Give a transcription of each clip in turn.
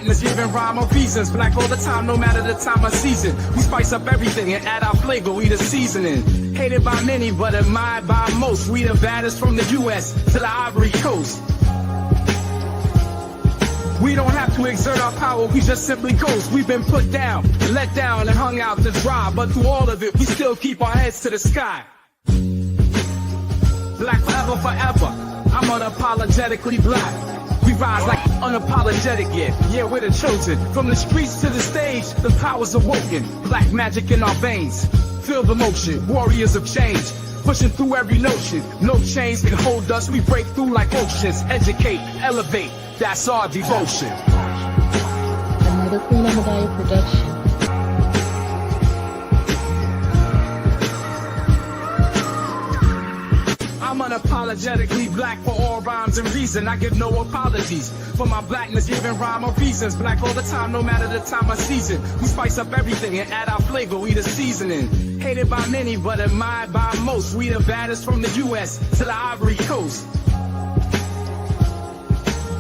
blackness giving rhyme or reasons. Black all the time, no matter the time of season. We spice up everything and add our flavor, we the seasoning. Hated by many, but admired by most. We the baddest from the U.S. to the Ivory Coast. We don't have to exert our power, we just simply coast. We've been put down, let down, and hung out to dry. But through all of it, we still keep our heads to the sky. Black forever, forever. I'm unapologetically black. We rise like unapologetic, yeah, we're the chosen. From the streets to the stage, the power's awoken. Black magic in our veins. Feel the motion, warriors of change. Pushing through every notion. No chains can hold us, we break through like oceans. Educate, elevate, that's our devotion. Another Queen Ahmadiyyah production. I'm unapologetically black for all rhymes and reason. I give no apologies for my blackness, giving rhyme or reasons. Black all the time, no matter the time of season. We spice up everything and add our flavor, we the seasoning. Hated by many, but admired by most. We the baddest from the U.S. to the Ivory Coast.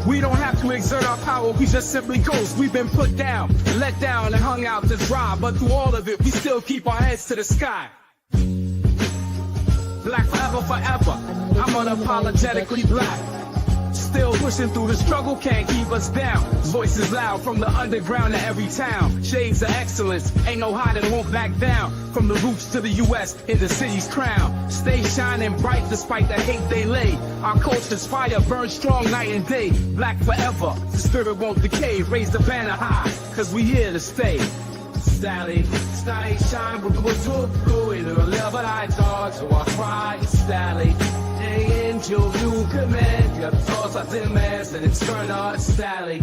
We don't have to exert our power, we just simply coast. We've been put down, let down, and hung out to dry. But through all of it, we still keep our heads to the sky. Black forever, forever. I'm unapologetically black. Still pushing through the struggle, can't keep us down. Voices loud from the underground to every town. Shades of excellence, ain't no hiding, won't back down. From the roots to the U.S. in the city's crown. Stay shining bright despite the hate they lay. Our culture's fire burns strong night and day. Black forever, the spirit won't decay. Raise the banner high, cause we here to stay. Sally, stay shine with the go in the level I dodge, so I cry, Sally. Angel, you command, your thoughts are demands, and it's turn on Sally.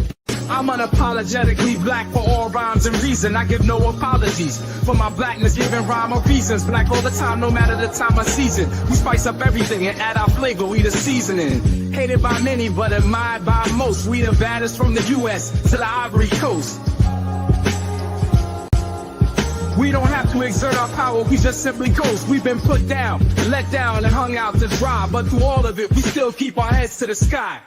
I'm unapologetically black for all rhymes and reason. I give no apologies for my blackness, giving rhyme or reasons. Black all the time, no matter the time of season. We spice up everything and add our flavor, we the seasoning. Hated by many, but admired by most. We the baddest from the U.S. to the Ivory Coast. We don't have to exert our power, we just simply coast. We've been put down, let down, and hung out to dry. But through all of it, we still keep our heads to the sky.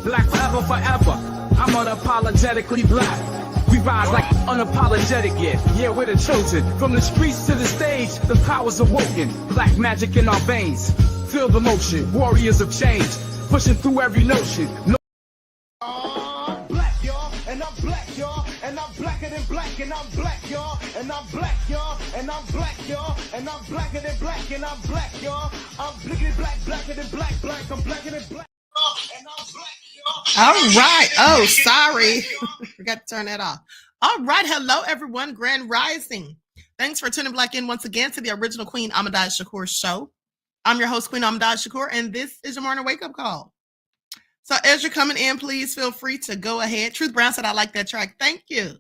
Black forever, forever. I'm unapologetically black. We rise like unapologetic, yeah, we're the chosen. From the streets to the stage, the power's awoken. Black magic in our veins. Feel the motion, warriors of change. Pushing through every notion. Black, y'all, and I'm black, y'all. And I'm blacker than black, and I'm black, y'all. And I'm black, y'all. And I'm black, y'all. And I'm blacker than black, and I'm black, y'all. I'm blickety black, blacker than black, black. I'm blacker than black, and I'm black, y'all. All right. Oh, sorry. Forgot to turn that off. All right. Hello, everyone. Grand Rising. Thanks for tuning back in once again to the original Queen Ahmadiyyah Shakur show. I'm your host, Queen Ahmadiyyah Shakur, and this is your morning wake-up call. So as you're coming in, please feel free to go ahead. Truth Brown said, I like that track. Thank you.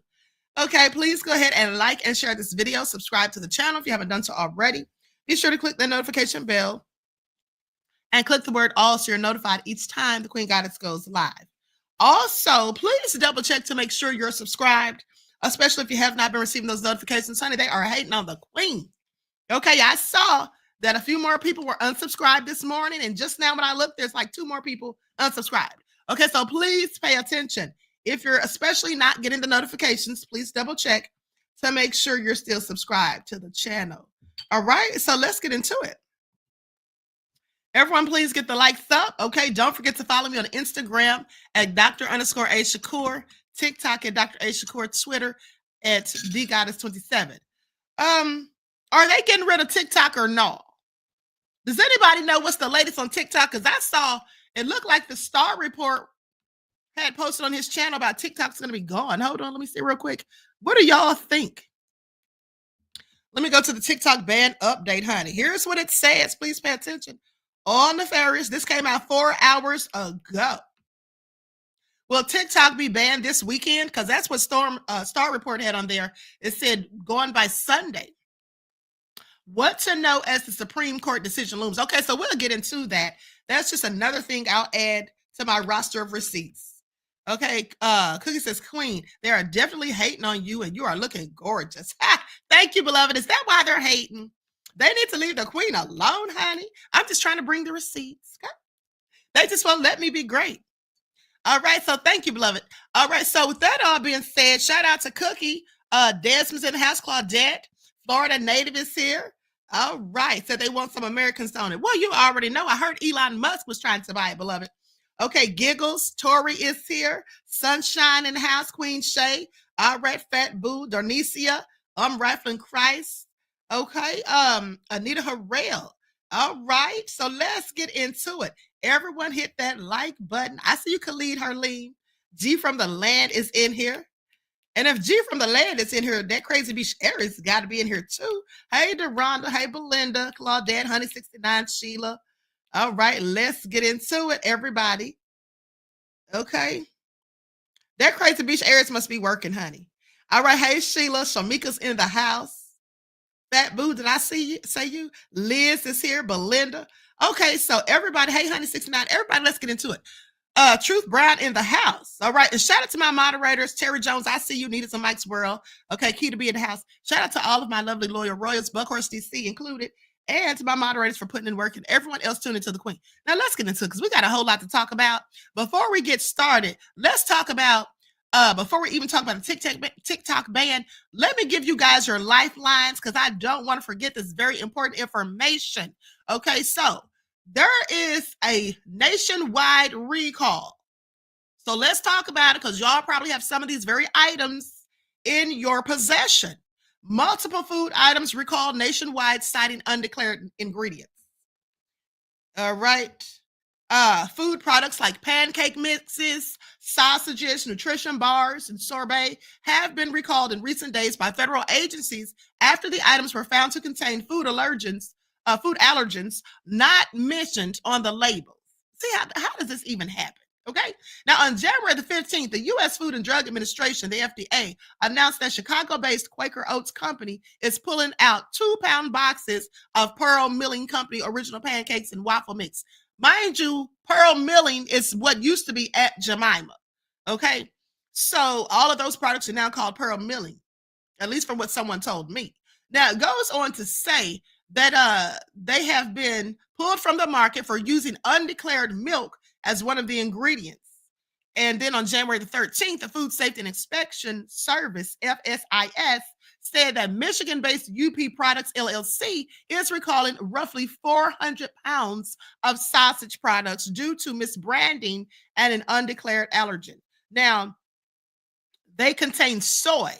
Okay, please go ahead and like and share this video. Subscribe to the channel if you haven't done so already. Be sure to click the notification bell and click the word all so you're notified each time the Queen Goddess goes live. Also, please double check to make sure you're subscribed, especially if you have not been receiving those notifications. Honey, they are hating on the Queen. Okay, I saw that a few more people were unsubscribed this morning, and just now when I looked, there's like 2 more people unsubscribed. Okay, so please pay attention. If you're especially not getting the notifications, please double check to make sure you're still subscribed to the channel. All right, so let's get into it. Everyone, please get the likes up. Okay, don't forget to follow me on Instagram at Dr._A_Shakur, TikTok at Dr. A Shakur, Twitter at DGoddess27. Are they getting rid of TikTok or no? Does anybody know what's the latest on TikTok? Because I saw it looked like the Star Report had posted on his channel about TikTok's going to be gone. Hold on, let me see real quick. What do y'all think? Let me go to the TikTok ban update, honey. Here's what it says. Please pay attention. All nefarious. This came out 4 hours ago. Will TikTok be banned this weekend? Because that's what Star Report had on there. It said going by Sunday. What to know as the Supreme Court decision looms. Okay, so we'll get into that. That's just another thing I'll add to my roster of receipts. Okay, Cookie says, Queen, they are definitely hating on you and you are looking gorgeous. Thank you, beloved. Is that why they're hating? They need to leave the Queen alone, honey. I'm just trying to bring the receipts. Okay? They just won't let me be great. All right, so thank you, beloved. All right, so with that all being said, shout out to Cookie. Desmond's in the house, Claudette. Florida native is here. All right, so they want some Americans on it. Well, you already know. I heard Elon Musk was trying to buy it, beloved. Okay, Giggles, Tori is here. Sunshine in the house, Queen Shay. All right, Fat Boo, Darnicia, Rifling Christ. Okay, Anita Harrell. All right, so let's get into it. Everyone hit that like button. I see you, Khalid Harleen. G from the land is in here. And if G from the land is in here, that Crazy Beach Aries got to be in here too. Hey, Deronda. Hey, Belinda. Claudette, Honey 69, Sheila. All right, let's get into it, everybody. Okay. That Crazy Beach Aries must be working, honey. All right, hey, Sheila. Shamika's in the house. Fat Boo, did I see you? Say you? Liz is here. Belinda. Okay, so everybody, hey, Honey 69, everybody, let's get into it. Truth Brown in the house. All right. And shout out to my moderators. Terry Jones, I see you. Needed some Mike's World. Okay. Key to be in the house. Shout out to all of my lovely loyal royals, Buckhorse DC included, and to my moderators for putting in work and everyone else tuning into the Queen. Now let's get into it because we got a whole lot to talk about. Before we get started, let's talk about, before we even talk about the TikTok ban, let me give you guys your lifelines because I don't want to forget this very important information. Okay. So there is a nationwide recall. So let's talk about it because y'all probably have some of these very items in your possession. Multiple food items recalled nationwide, citing undeclared ingredients. All right. Food products like pancake mixes, sausages, nutrition bars, and sorbet have been recalled in recent days by federal agencies after the items were found to contain food allergens not mentioned on the label. See, how does this even happen? Okay. Now, on January the 15th, the U.S. Food and Drug Administration, the FDA, announced that Chicago-based Quaker Oats Company is pulling out 2-pound boxes of Pearl Milling Company original pancakes and waffle mix. Mind you, Pearl Milling is what used to be at Jemima. Okay. So all of those products are now called Pearl Milling, at least from what someone told me. Now, it goes on to say that they have been pulled from the market for using undeclared milk as one of the ingredients. And then on January the 13th, the Food Safety and Inspection Service, FSIS, said that Michigan-based UP Products LLC is recalling roughly 400 pounds of sausage products due to misbranding and an undeclared allergen. Now, they contain soy,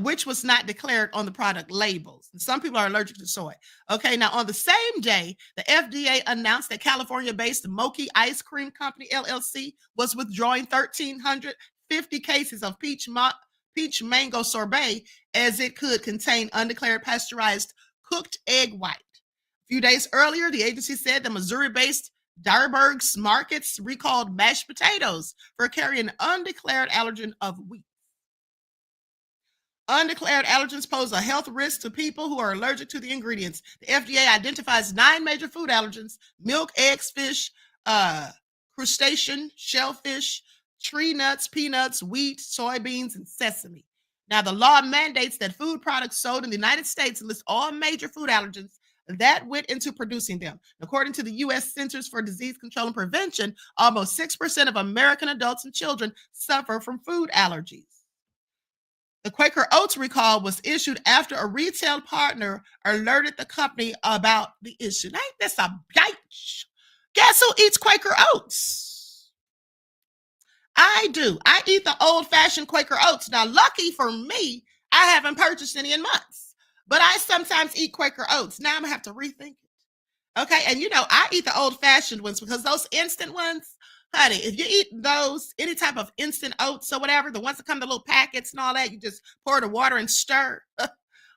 which was not declared on the product labels. And some people are allergic to soy. Okay, now on the same day, the FDA announced that California-based Moki Ice Cream Company, LLC, was withdrawing 1,350 cases of peach mango sorbet as it could contain undeclared pasteurized cooked egg white. A few days earlier, the agency said the Missouri-based Dierberg's Markets recalled mashed potatoes for carrying an undeclared allergen of wheat. Undeclared allergens pose a health risk to people who are allergic to the ingredients. The FDA identifies 9 major food allergens: milk, eggs, fish, crustacean, shellfish, tree nuts, peanuts, wheat, soybeans, and sesame. Now, the law mandates that food products sold in the United States list all major food allergens that went into producing them. According to the U.S. Centers for Disease Control and Prevention, almost 6% of American adults and children suffer from food allergies. The Quaker Oats recall was issued after a retail partner alerted the company about the issue. Ain't this a bitch? Guess who eats Quaker Oats? I do. I eat the old-fashioned Quaker Oats. Now, lucky for me, I haven't purchased any in months, but I sometimes eat Quaker Oats. Now I'm going to have to rethink it. Okay, and I eat the old-fashioned ones because those instant ones, honey, if you eat those, any type of instant oats or whatever, the ones that come in the little packets and all that, you just pour the water and stir.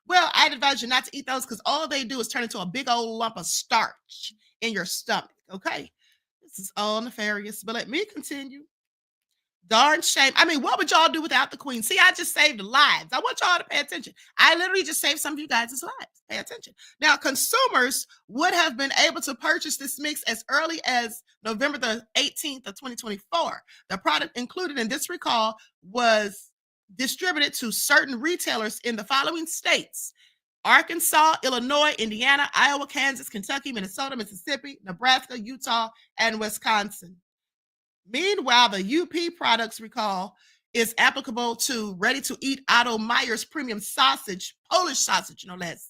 Well, I'd advise you not to eat those because all they do is turn into a big old lump of starch in your stomach, okay? This is all nefarious, but let me continue. Darn shame. I mean, what would y'all do without the Queen? See, I just saved lives. I want y'all to pay attention. I literally just saved some of you guys' lives. Pay attention. Now, consumers would have been able to purchase this mix as early as November the 18th of 2024. The product included in this recall was distributed to certain retailers in the following states: Arkansas, Illinois, Indiana, Iowa, Kansas, Kentucky, Minnesota, Mississippi, Nebraska, Utah, and Wisconsin. Meanwhile, the UP products recall is applicable to ready-to-eat Otto Meyer's premium sausage, Polish sausage, no less,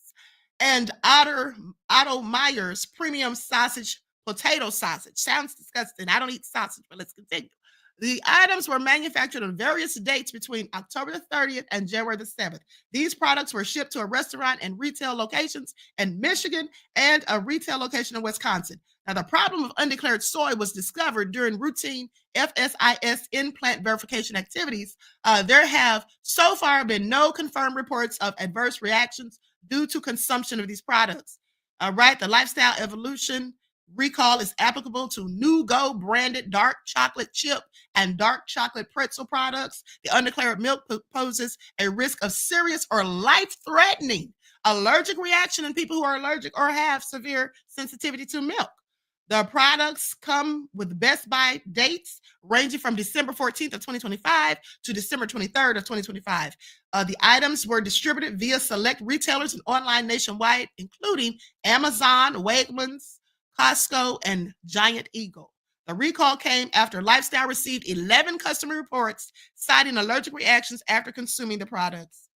and Otto Meyer's premium sausage, potato sausage. Sounds disgusting. I don't eat sausage, but let's continue. The items were manufactured on various dates between October the 30th and January the 7th. These products were shipped to a restaurant and retail locations in Michigan and a retail location in Wisconsin. Now, the problem of undeclared soy was discovered during routine FSIS in-plant verification activities. There have so far been no confirmed reports of adverse reactions due to consumption of these products. Right, the Lifestyle Evolution recall is applicable to New Go branded dark chocolate chip and dark chocolate pretzel products. The undeclared milk poses a risk of serious or life-threatening allergic reaction in people who are allergic or have severe sensitivity to milk. The products come with Best Buy dates ranging from December 14th of 2025 to December 23rd of 2025. The items were distributed via select retailers and online nationwide, including Amazon, Wegmans, Costco, and Giant Eagle. The recall came after Lifestyle received 11 customer reports citing allergic reactions after consuming the products.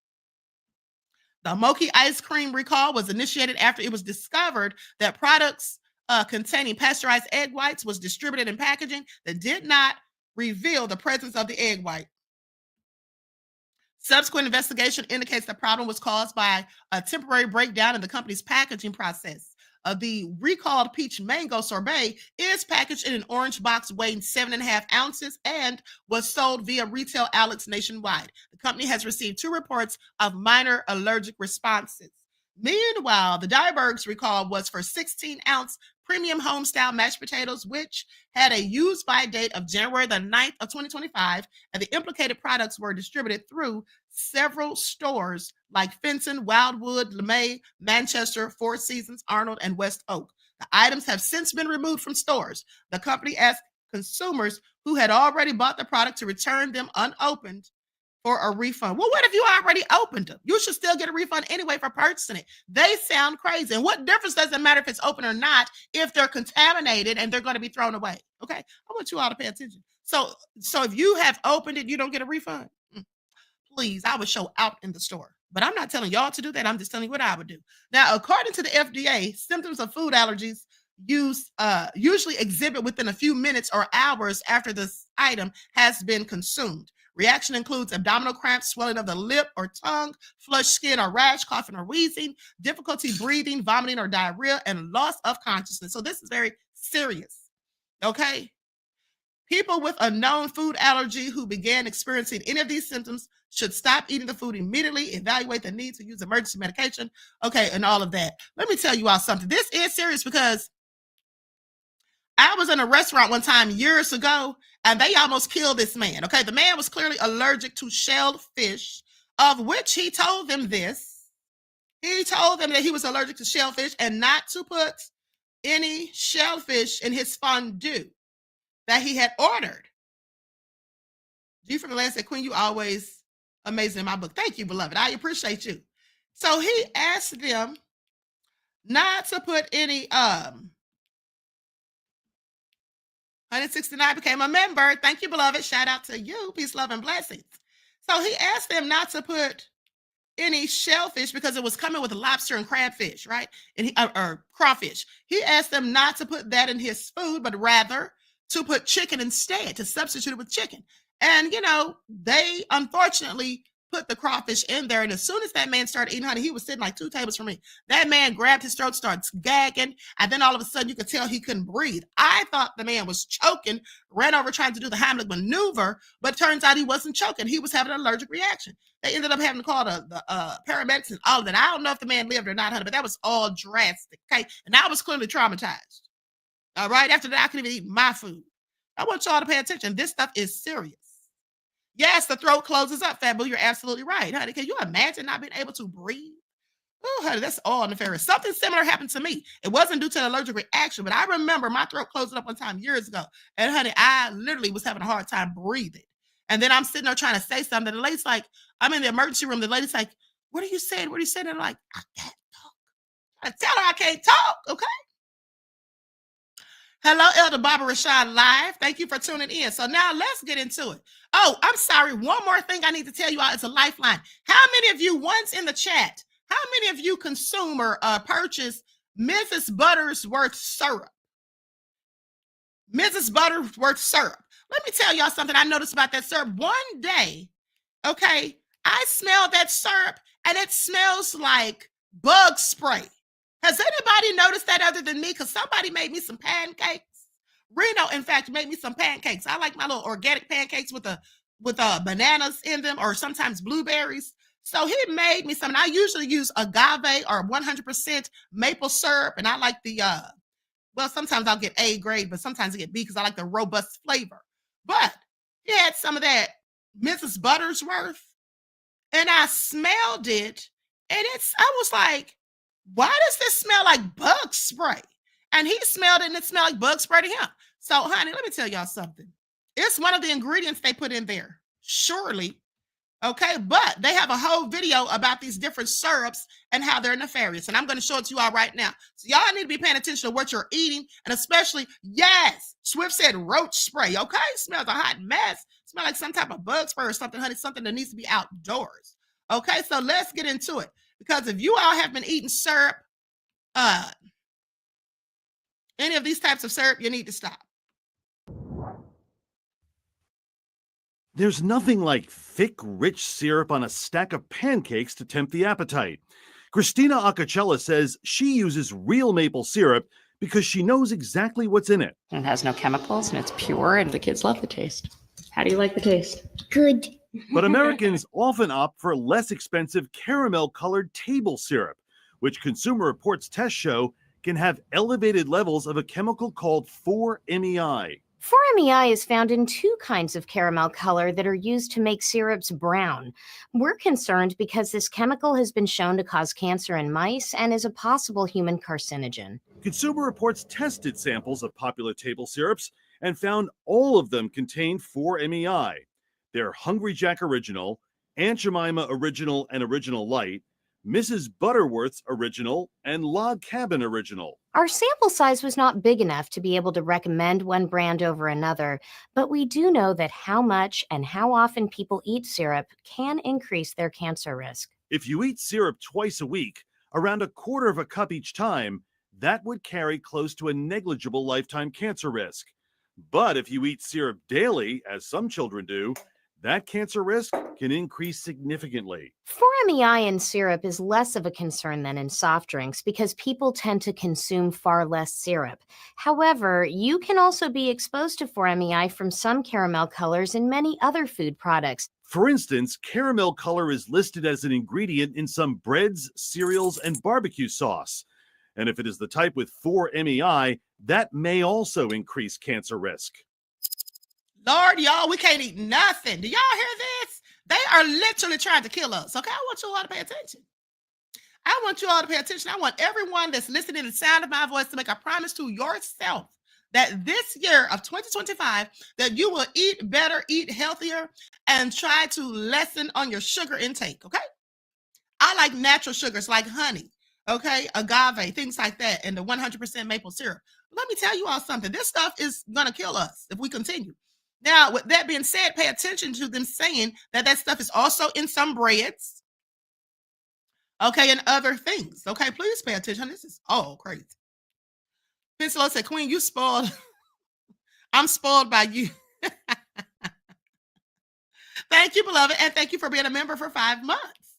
The Mochi ice cream recall was initiated after it was discovered that products containing pasteurized egg whites was distributed in packaging that did not reveal the presence of the egg white. Subsequent investigation indicates the problem was caused by a temporary breakdown in the company's packaging process. The recalled peach mango sorbet is packaged in an orange box weighing 7.5 ounces and was sold via retail outlets nationwide. The company has received 2 reports of minor allergic responses. Meanwhile, the Dieberg's recall was for 16-ounce premium home-style mashed potatoes, which had a use-by date of January the 9th of 2025, and the implicated products were distributed through several stores like Fenton, Wildwood, LeMay, Manchester, Four Seasons, Arnold, and West Oak. The items have since been removed from stores. The company asked consumers who had already bought the product to return them unopened for a refund. Well, what if you already opened them? You should still get a refund anyway for purchasing it. They sound crazy. And what difference does it matter if it's open or not if they're contaminated and they're going to be thrown away? Okay, I want you all to pay attention. So if you have opened it, you don't get a refund. Please, I would show out in the store. But I'm not telling y'all to do that. I'm just telling you what I would do. Now, according to the FDA, symptoms of food allergies usually exhibit within a few minutes or hours after this item has been consumed. Reaction includes abdominal cramps, swelling of the lip or tongue, flushed skin or rash, coughing or wheezing, difficulty breathing, vomiting or diarrhea, and loss of consciousness. So this is very serious, okay? People with a known food allergy who began experiencing any of these symptoms should stop eating the food immediately, evaluate the need to use emergency medication, okay, and all of that. Let me tell you all something. This is serious because I was in a restaurant one time years ago, and they almost killed this man, okay? The man was clearly allergic to shelled fish, of which he told them this. He told them that he was allergic to shellfish and not to put any shellfish in his fondue that he had ordered. G from the land said, Queen, you always amazing in my book. Thank you, beloved. I appreciate you. So he asked them not to put any 169 became a member. Thank you, beloved. Shout out to you. Peace, love, and blessings. So he asked them not to put any shellfish because it was coming with lobster and crabfish, right? And or crawfish. He asked them not to put that in his food, but rather to put chicken instead, to substitute it with chicken. And, you know, they unfortunately put the crawfish in there. And as soon as that man started eating, honey, he was sitting like 2 tables from me. That man grabbed his throat, started gagging. And then all of a sudden you could tell he couldn't breathe. I thought the man was choking, ran over trying to do the Heimlich maneuver, but turns out he wasn't choking. He was having an allergic reaction. They ended up having to call the paramedics and all of that. I don't know if the man lived or not, honey, but that was all drastic. Okay. And I was clearly traumatized. All right. After that, I couldn't even eat my food. I want y'all to pay attention. This stuff is serious. Yes, the throat closes up, Fabu. You're absolutely right, honey. Can you imagine not being able to breathe? Oh, honey, that's all nefarious. Something similar happened to me. It wasn't due to an allergic reaction, but I remember my throat closing up one time years ago. And honey, I literally was having a hard time breathing. And then I'm sitting there trying to say something. The lady's like, I'm in the emergency room. The lady's like, what are you saying? What are you saying? And I'm like, I can't talk. I tell her I can't talk, okay? Hello, Elder Barbara Rashad Live. Thank you for tuning in. So now let's get into it. Oh, I'm sorry. One more thing I need to tell you all is a lifeline. How many of you, once in the chat, how many of you consume or purchase Mrs. Butterworth syrup? Mrs. Butterworth syrup. Let me tell y'all something I noticed about that syrup. One day, okay, I smelled that syrup and it smells like bug spray. Has anybody noticed that other than me? Because somebody made me some pancakes. Reno, in fact, made me some pancakes. I like my little organic pancakes with bananas in them, or sometimes blueberries. So he made me some. And I usually use agave or 100% maple syrup, and I like the well, sometimes I'll get A grade, but sometimes I get B because I like the robust flavor. But he had some of that Mrs. Buttersworth, and I smelled it, and I was like, why does this smell like bug spray? And he smelled it and it smelled like bug spray to him. So, honey, let me tell y'all something. It's one of the ingredients they put in there, surely. Okay, but they have a whole video about these different syrups and how they're nefarious. And I'm going to show it to you all right now. So y'all need to be paying attention to what you're eating. And especially, yes, Swift said roach spray. Okay, smells a hot mess. Smells like some type of bug spray or something, honey, something that needs to be outdoors. Okay, so let's get into it. Because if you all have been eating syrup, any of these types of syrup, you need to stop. There's nothing like thick, rich syrup on a stack of pancakes to tempt the appetite. Christina Acacella says she uses real maple syrup because she knows exactly what's in it. It has no chemicals and it's pure and the kids love the taste. How do you like the taste? Good. But Americans often opt for less expensive caramel-colored table syrup, which Consumer Reports tests show can have elevated levels of a chemical called 4-MEI. 4-MEI is found in two kinds of caramel color that are used to make syrups brown. We're concerned because this chemical has been shown to cause cancer in mice and is a possible human carcinogen. Consumer Reports tested samples of popular table syrups and found all of them contained 4-MEI. They're Hungry Jack Original, Aunt Jemima Original and Original Light, Mrs. Butterworth's Original, and Log Cabin Original. Our sample size was not big enough to be able to recommend one brand over another, but we do know that how much and how often people eat syrup can increase their cancer risk. If you eat syrup twice a week, around a quarter of a cup each time, that would carry close to a negligible lifetime cancer risk. But if you eat syrup daily, as some children do, that cancer risk can increase significantly. 4-MEI in syrup is less of a concern than in soft drinks because people tend to consume far less syrup. However, you can also be exposed to 4-MEI from some caramel colors in many other food products. For instance, caramel color is listed as an ingredient in some breads, cereals, and barbecue sauce. And if it is the type with 4-MEI, that may also increase cancer risk. Lord, y'all, we can't eat nothing. Do y'all hear this? They are literally trying to kill us. Okay, I want you all to pay attention. I want you all to pay attention. I want everyone that's listening to the sound of my voice to make a promise to yourself that this year of 2025, that you will eat better, eat healthier, and try to lessen on your sugar intake, okay? I like natural sugars like honey, okay, agave, things like that, and the 100% maple syrup. Let me tell you all something. This stuff is going to kill us if we continue. Now, with that being said, pay attention to them saying that stuff is also in some breads, okay, and other things. Okay, please pay attention. This is all crazy. Pencilo said, Queen, you spoiled. I'm spoiled by you. Thank you, beloved, and thank you for being a member for 5 months.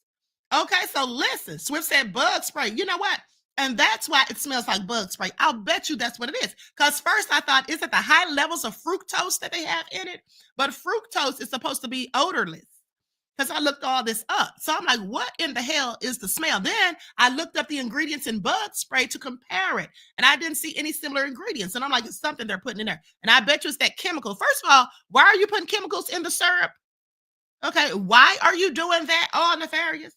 Okay, so listen, Swift said bug spray. You know what? And that's why it smells like bug spray. I'll bet you that's what it is. Because first I thought, is it the high levels of fructose that they have in it? But fructose is supposed to be odorless. Because I looked all this up. So I'm like, what in the hell is the smell? Then I looked up the ingredients in bug spray to compare it. And I didn't see any similar ingredients. And I'm like, it's something they're putting in there. And I bet you it's that chemical. First of all, why are you putting chemicals in the syrup? Okay, why are you doing that? All nefarious.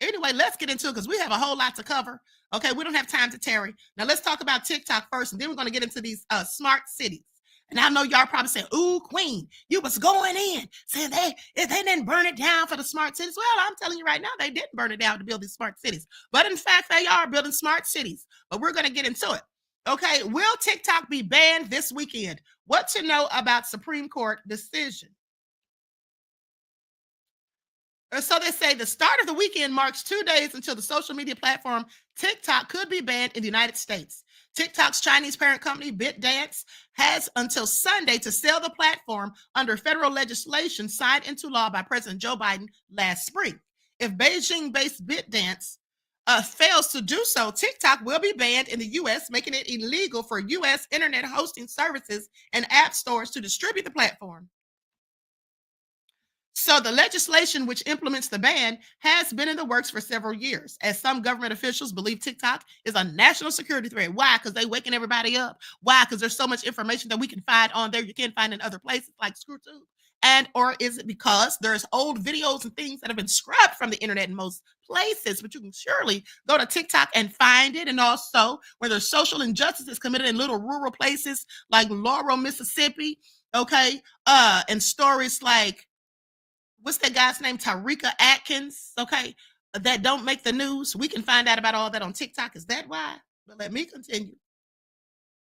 Anyway, let's get into it because we have a whole lot to cover. Okay, we don't have time to tarry. Now let's talk about TikTok first, and then we're going to get into these smart cities. And I know y'all probably saying, ooh, Queen, you was going in, saying they didn't burn it down for the smart cities. Well, I'm telling you right now, they didn't burn it down to build these smart cities. But in fact, they are building smart cities. But we're going to get into it. Okay, will TikTok be banned this weekend? What to know about Supreme Court decision? So they say the start of the weekend marks 2 days until the social media platform TikTok could be banned in the United States. TikTok's Chinese parent company, ByteDance, has until Sunday to sell the platform under federal legislation signed into law by President Joe Biden last spring. If Beijing-based ByteDance fails to do so, TikTok will be banned in the U.S., making it illegal for U.S. internet hosting services and app stores to distribute the platform. So the legislation which implements the ban has been in the works for several years, as some government officials believe TikTok is a national security threat. Why? Because they're waking everybody up. Why? Because there's so much information that we can find on there you can't find in other places like ScrewTube. And or is it because there's old videos and things that have been scrubbed from the internet in most places, but you can surely go to TikTok and find it. And also where there's social injustices committed in little rural places like Laurel, Mississippi, okay, and stories like what's that guy's name? Tarika Atkins, okay, that don't make the news. We can find out about all that on TikTok. Is that why? But let me continue.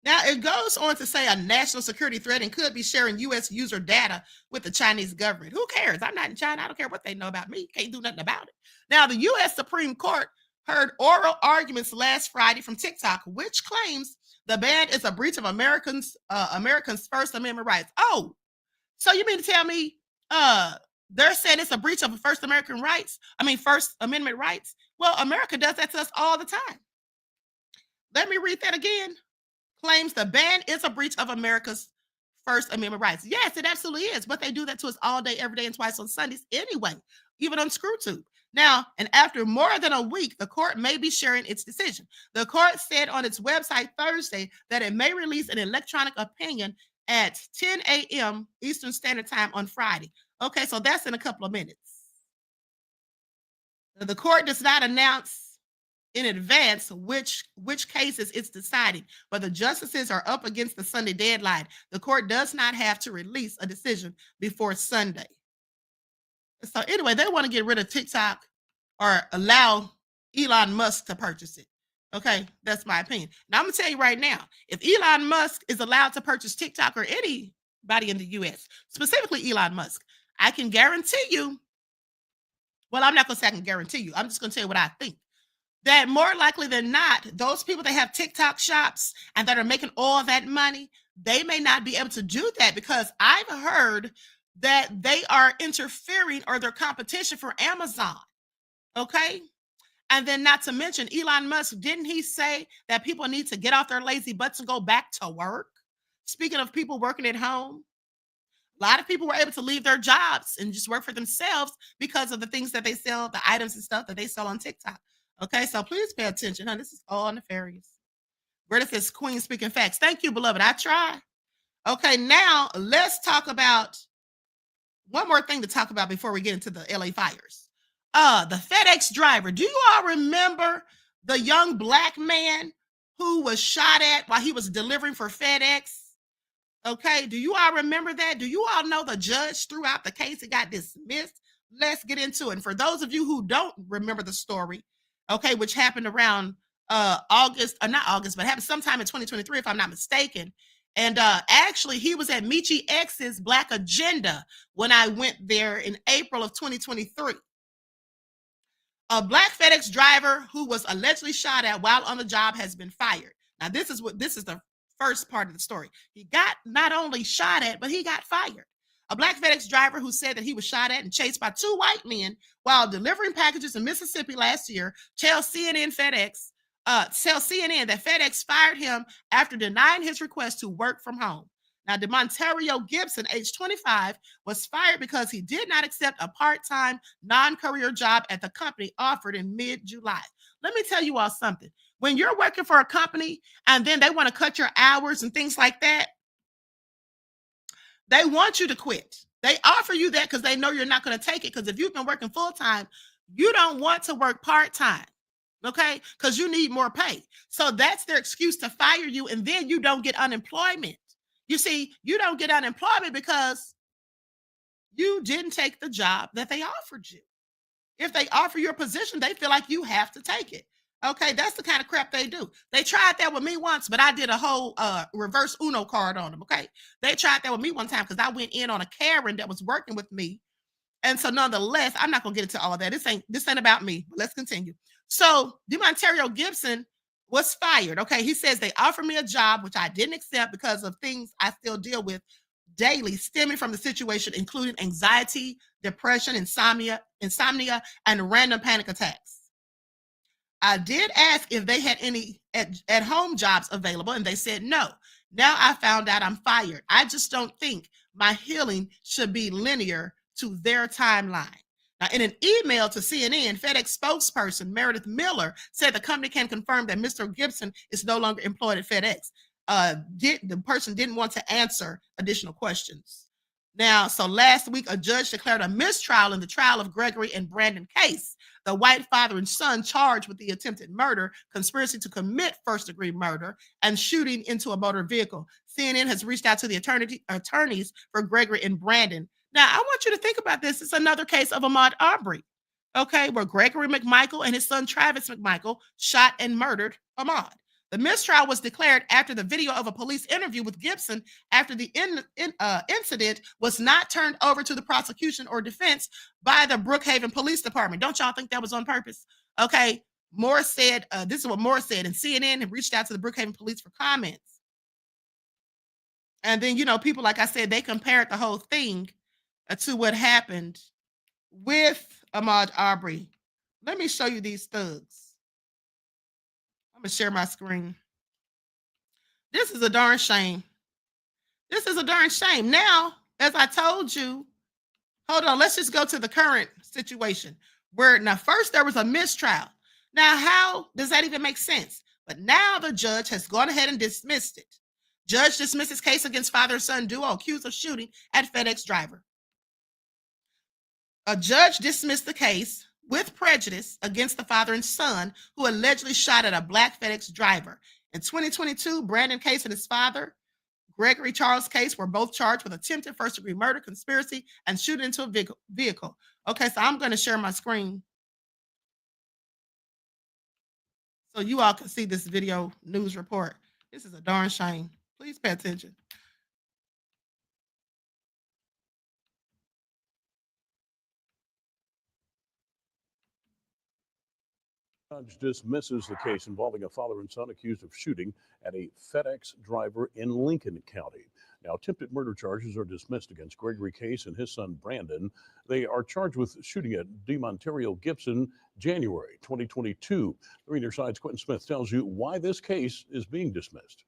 Now, it goes on to say a national security threat and could be sharing U.S. user data with the Chinese government. Who cares? I'm not in China. I don't care what they know about me. Can't do nothing about it. Now, the U.S. Supreme Court heard oral arguments last Friday from TikTok, which claims the ban is a breach of Americans' First Amendment rights. Oh, so you mean to tell me they're saying it's a breach of First Amendment rights? Well, America does that to us all the time. Let me read that again. Claims the ban is a breach of America's First Amendment rights. Yes, it absolutely is. But they do that to us all day, every day, and twice on Sundays anyway, even on ScrewTube. Now, and after more than a week, the court may be sharing its decision. The court said on its website Thursday that it may release an electronic opinion at 10 a.m. Eastern Standard Time on Friday. Okay, so that's in a couple of minutes. The court does not announce in advance which cases it's deciding, but the justices are up against the Sunday deadline. The court does not have to release a decision before Sunday. So anyway, they want to get rid of TikTok or allow Elon Musk to purchase it. Okay, that's my opinion. Now I'm gonna tell you right now, if Elon Musk is allowed to purchase TikTok or anybody in the US, specifically Elon Musk, I can guarantee you, well, I'm not gonna say I can guarantee you, I'm just gonna tell you what I think. That more likely than not, those people that have TikTok shops and that are making all that money, they may not be able to do that because I've heard that they are interfering or they're competition for Amazon. Okay. And then not to mention Elon Musk, didn't he say that people need to get off their lazy butts and go back to work? Speaking of people working at home, a lot of people were able to leave their jobs and just work for themselves because of the things that they sell, the items and stuff that they sell on TikTok. Okay, so please pay attention. This is all nefarious. Greta says, Queen speaking facts. Thank you, beloved. I try. Okay, now let's talk about one more thing to talk about before we get into the LA fires. The FedEx driver. Do you all remember the young black man who was shot at while he was delivering for FedEx? Okay, do you all remember that? Do you all know the judge threw out the case? It got dismissed. Let's get into it. And for those of you who don't remember the story, okay, which happened around August, or not August, but happened sometime in 2023, if I'm not mistaken. And actually, he was at Michi X's Black Agenda when I went there in April of 2023. A black FedEx driver who was allegedly shot at while on the job has been fired. Now, this is the first part of the story. He got not only shot at, but he got fired. A black FedEx driver who said that he was shot at and chased by two white men while delivering packages in Mississippi last year tells CNN that FedEx fired him after denying his request to work from home. Now, DeMontario Gibson, age 25, was fired because he did not accept a part-time, non-career job at the company offered in mid-July. Let me tell you all something. When you're working for a company and then they want to cut your hours and things like that, they want you to quit. They offer you that because they know you're not going to take it. Because if you've been working full-time, you don't want to work part-time, okay? Because you need more pay. So that's their excuse to fire you, and then you don't get unemployment. You see, you don't get unemployment because you didn't take the job that they offered you. If they offer you a position, they feel like you have to take it. Okay, that's the kind of crap they do. They tried that with me once, but I did a whole reverse Uno card on them. Okay, they tried that with me one time because I went in on a Karen that was working with me. And so, nonetheless, I'm not gonna get into all of that. This ain't about me. But let's continue. So, DeMontario Gibson was fired. Okay, he says they offered me a job which I didn't accept because of things I still deal with daily, stemming from the situation, including anxiety, depression, insomnia, and random panic attacks. I did ask if they had any at-home jobs available, and they said no. Now I found out I'm fired. I just don't think my healing should be linear to their timeline. Now, in an email to CNN, FedEx spokesperson Meredith Miller said the company can confirm that Mr. Gibson is no longer employed at FedEx. The person didn't want to answer additional questions. Now, so last week, a judge declared a mistrial in the trial of Gregory and Brandon case, the white father and son charged with the attempted murder, conspiracy to commit first-degree murder, and shooting into a motor vehicle. CNN has reached out to the attorneys for Gregory and Brandon. Now, I want you to think about this. It's another case of Ahmaud Arbery, okay, where Gregory McMichael and his son Travis McMichael shot and murdered Ahmaud. The mistrial was declared after the video of a police interview with Gibson after the incident was not turned over to the prosecution or defense by the Brookhaven Police Department. Don't y'all think that was on purpose? Okay, Morris said, this is what Morris said, and CNN had reached out to the Brookhaven Police for comments. And then, people, like I said, they compared the whole thing to what happened with Ahmaud Arbery. Let me show you these thugs. I'm going to share my screen. This is a darn shame. This is a darn shame. Now, as I told you, hold on, let's just go to the current situation where now first there was a mistrial. Now, how does that even make sense? But now the judge has gone ahead and dismissed it. Judge dismisses case against father and son duo accused of shooting at FedEx driver. A judge dismissed the case with prejudice against the father and son who allegedly shot at a black FedEx driver. In 2022, Brandon Case and his father, Gregory Charles Case, were both charged with attempted first-degree murder, conspiracy, and shooting into a vehicle. Okay, so I'm going to share my screen so you all can see this video news report. This is a darn shame. Please pay attention. Judge dismisses the case involving a father and son accused of shooting at a FedEx driver in Lincoln County. Now, attempted murder charges are dismissed against Gregory Case and his son Brandon. They are charged with shooting at DeMontario Gibson January 2022. The Reader Side's Quentin Smith tells you why this case is being dismissed.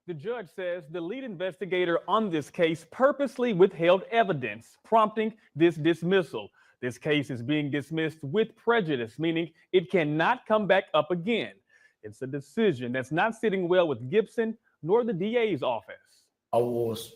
The judge says the lead investigator on this case purposely withheld evidence, prompting this dismissal. This case is being dismissed with prejudice, meaning it cannot come back up again. It's a decision that's not sitting well with Gibson nor the DA's office. I was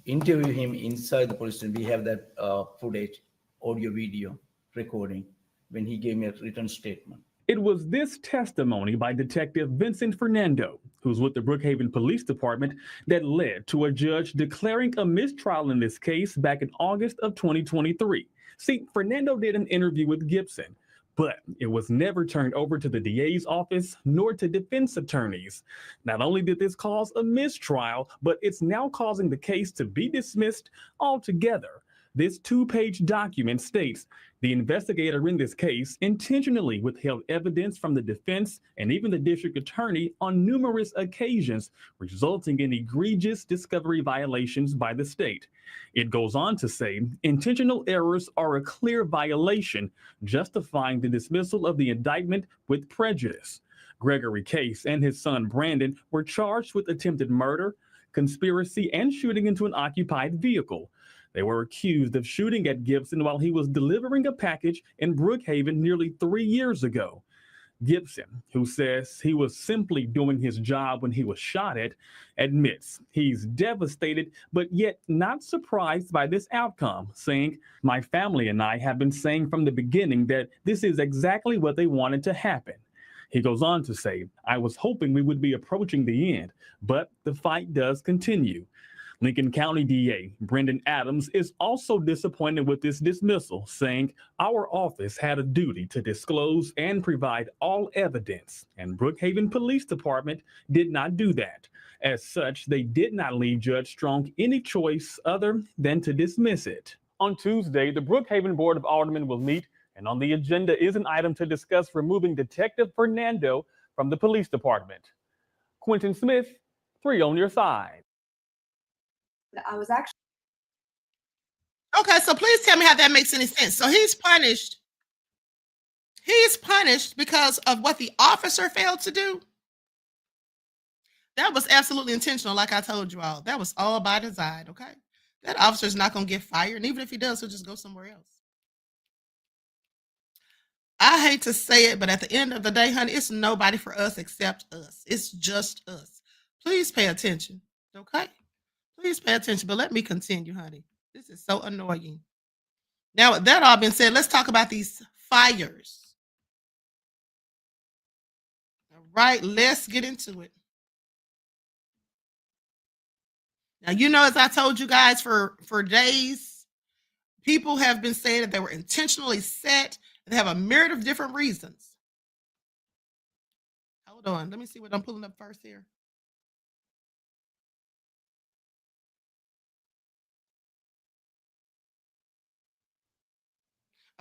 interviewing him inside the police station. We have that footage, audio, video recording when he gave me a written statement. It was this testimony by Detective Vincent Fernando, who's with the Brookhaven Police Department, that led to a judge declaring a mistrial in this case back in August of 2023. See, Fernando did an interview with Gibson, but it was never turned over to the DA's office nor to defense attorneys. Not only did this cause a mistrial, but it's now causing the case to be dismissed altogether. This two-page document states the investigator in this case intentionally withheld evidence from the defense and even the district attorney on numerous occasions, resulting in egregious discovery violations by the state. It goes on to say intentional errors are a clear violation, justifying the dismissal of the indictment with prejudice. Gregory Case and his son Brandon were charged with attempted murder, conspiracy, and shooting into an occupied vehicle. They were accused of shooting at Gibson while he was delivering a package in Brookhaven nearly 3 years ago. Gibson, who says he was simply doing his job when he was shot at, admits he's devastated, but yet not surprised by this outcome, saying, "My family and I have been saying from the beginning that this is exactly what they wanted to happen." He goes on to say, "I was hoping we would be approaching the end, but the fight does continue." Lincoln County DA Brendan Adams is also disappointed with this dismissal, saying our office had a duty to disclose and provide all evidence, and Brookhaven Police Department did not do that. As such, they did not leave Judge Strong any choice other than to dismiss it. On Tuesday, the Brookhaven Board of Aldermen will meet, and on the agenda is an item to discuss removing Detective Fernando from the police department. Quentin Smith, 3 on your side. I was actually Okay, so please tell me how that makes any sense. So he's punished. He's punished because of what the officer failed to do. That was absolutely intentional, like I told you all. That was all by design, okay? That officer's not going to get fired, and even if he does, he'll just go somewhere else. I hate to say it, but at the end of the day, honey, it's nobody for us except us. It's just us. Please pay attention, okay? Please pay attention, but let me continue, honey. This is so annoying. Now, with that all being said, let's talk about these fires. All right, let's get into it. Now, you know, as I told you guys for days, people have been saying that they were intentionally set. They have a myriad of different reasons. Hold on. Let me see what I'm pulling up first here.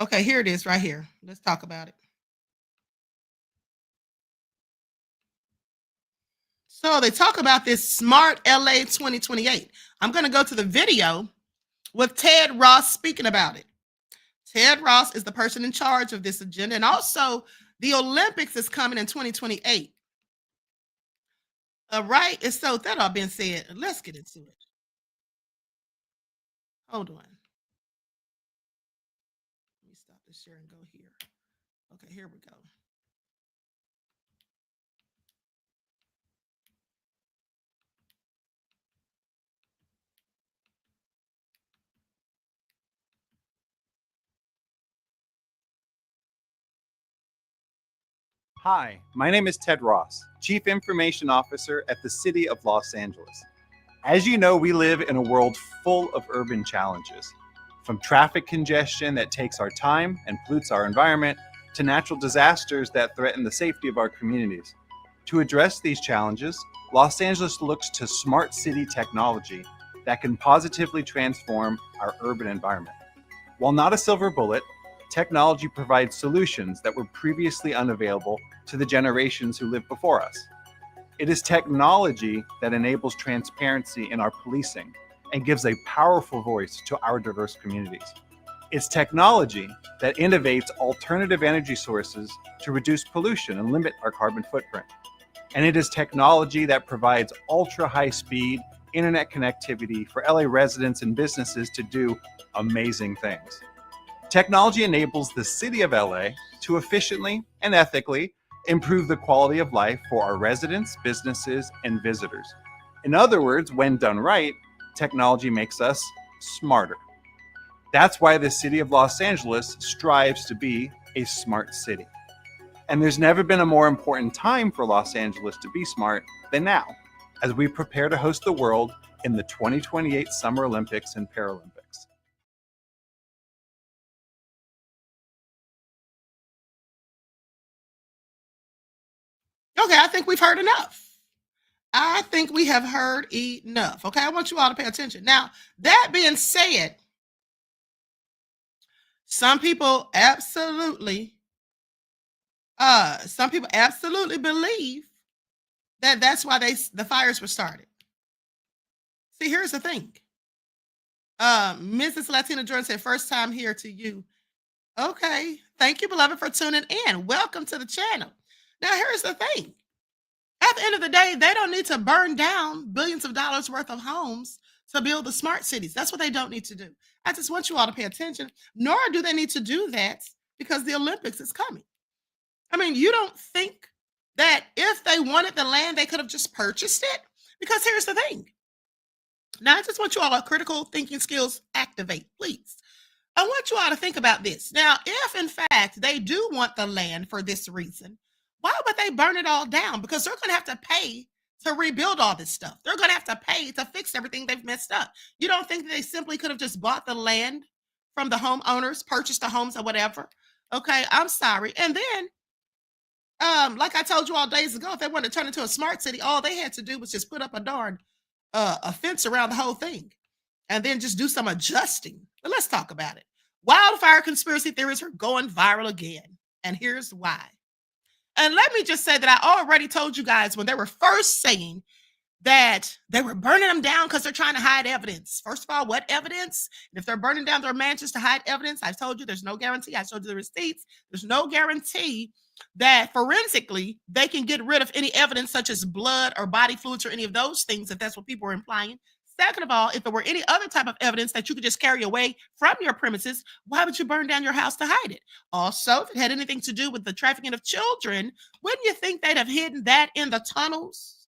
Okay, here it is right here. Let's talk about it. So they talk about this Smart LA 2028. I'm going to go to the video with Ted Ross speaking about it. Ted Ross is the person in charge of this agenda. And also, the Olympics is coming in 2028. All right. And so, that all being said, let's get into it. Hold on. Let me stop this share and go here. Okay, here we go. Hi, my name is Ted Ross, Chief Information Officer at the City of Los Angeles. As you know, we live in a world full of urban challenges, from traffic congestion that takes our time and pollutes our environment, to natural disasters that threaten the safety of our communities. To address these challenges, Los Angeles looks to smart city technology that can positively transform our urban environment. While not a silver bullet, technology provides solutions that were previously unavailable to the generations who lived before us. It is technology that enables transparency in our policing and gives a powerful voice to our diverse communities. It's technology that innovates alternative energy sources to reduce pollution and limit our carbon footprint. And it is technology that provides ultra-high-speed internet connectivity for LA residents and businesses to do amazing things. Technology enables the city of LA to efficiently and ethically improve the quality of life for our residents, businesses, and visitors. In other words, when done right, technology makes us smarter. That's why the city of Los Angeles strives to be a smart city. And there's never been a more important time for Los Angeles to be smart than now, as we prepare to host the world in the 2028 Summer Olympics and Paralympics. Okay, I think we've heard enough. I think we have heard enough. Okay, I want you all to pay attention. Now, that being said, some people absolutely believe that that's why the fires were started. See, here's the thing. Mrs. Latina Jordan said, first time here to you. Okay, thank you, beloved, for tuning in. Welcome to the channel. Now, here's the thing. At the end of the day, they don't need to burn down billions of dollars worth of homes to build the smart cities. That's what they don't need to do. I just want you all to pay attention. Nor do they need to do that because the Olympics is coming. I mean, you don't think that if they wanted the land, they could have just purchased it? Because here's the thing. Now, I just want you all to critical thinking skills activate, please. I want you all to think about this. Now, if in fact they do want the land for this reason, why would they burn it all down? Because they're going to have to pay to rebuild all this stuff. They're going to have to pay to fix everything they've messed up. You don't think that they simply could have just bought the land from the homeowners, purchased the homes or whatever? Okay, I'm sorry. And then, like I told you all days ago, if they wanted to turn it into a smart city, all they had to do was just put up a darn a fence around the whole thing and then just do some adjusting. But let's talk about it. Wildfire conspiracy theories are going viral again. And here's why. And let me just say that I already told you guys when they were first saying that they were burning them down because they're trying to hide evidence. First of all, what evidence? And if they're burning down their mansions to hide evidence, I told you there's no guarantee. I showed you the receipts. There's no guarantee that forensically they can get rid of any evidence such as blood or body fluids or any of those things, if that's what people are implying. Second of all, if there were any other type of evidence that you could just carry away from your premises, why would you burn down your house to hide it? Also, if it had anything to do with the trafficking of children, wouldn't you think they'd have hidden that in the tunnels?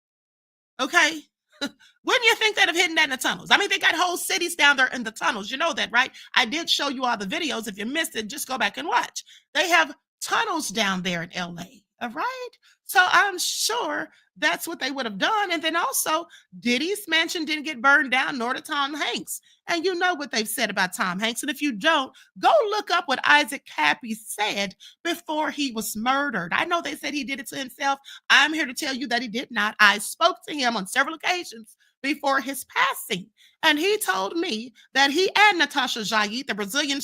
Okay. Wouldn't you think they'd have hidden that in the tunnels? I mean, they got whole cities down there in the tunnels. You know that, right? I did show you all the videos. If you missed it, just go back and watch. They have tunnels down there in LA. All right. So I'm sure that's what they would have done. And then also, Diddy's mansion didn't get burned down, nor did Tom Hanks. And you know what they've said about Tom Hanks. And if you don't, go look up what Isaac Cappy said before he was murdered. I know they said he did it to himself. I'm here to tell you that he did not. I spoke to him on several occasions before his passing. And he told me that he and Natasha Jaid, the Brazilian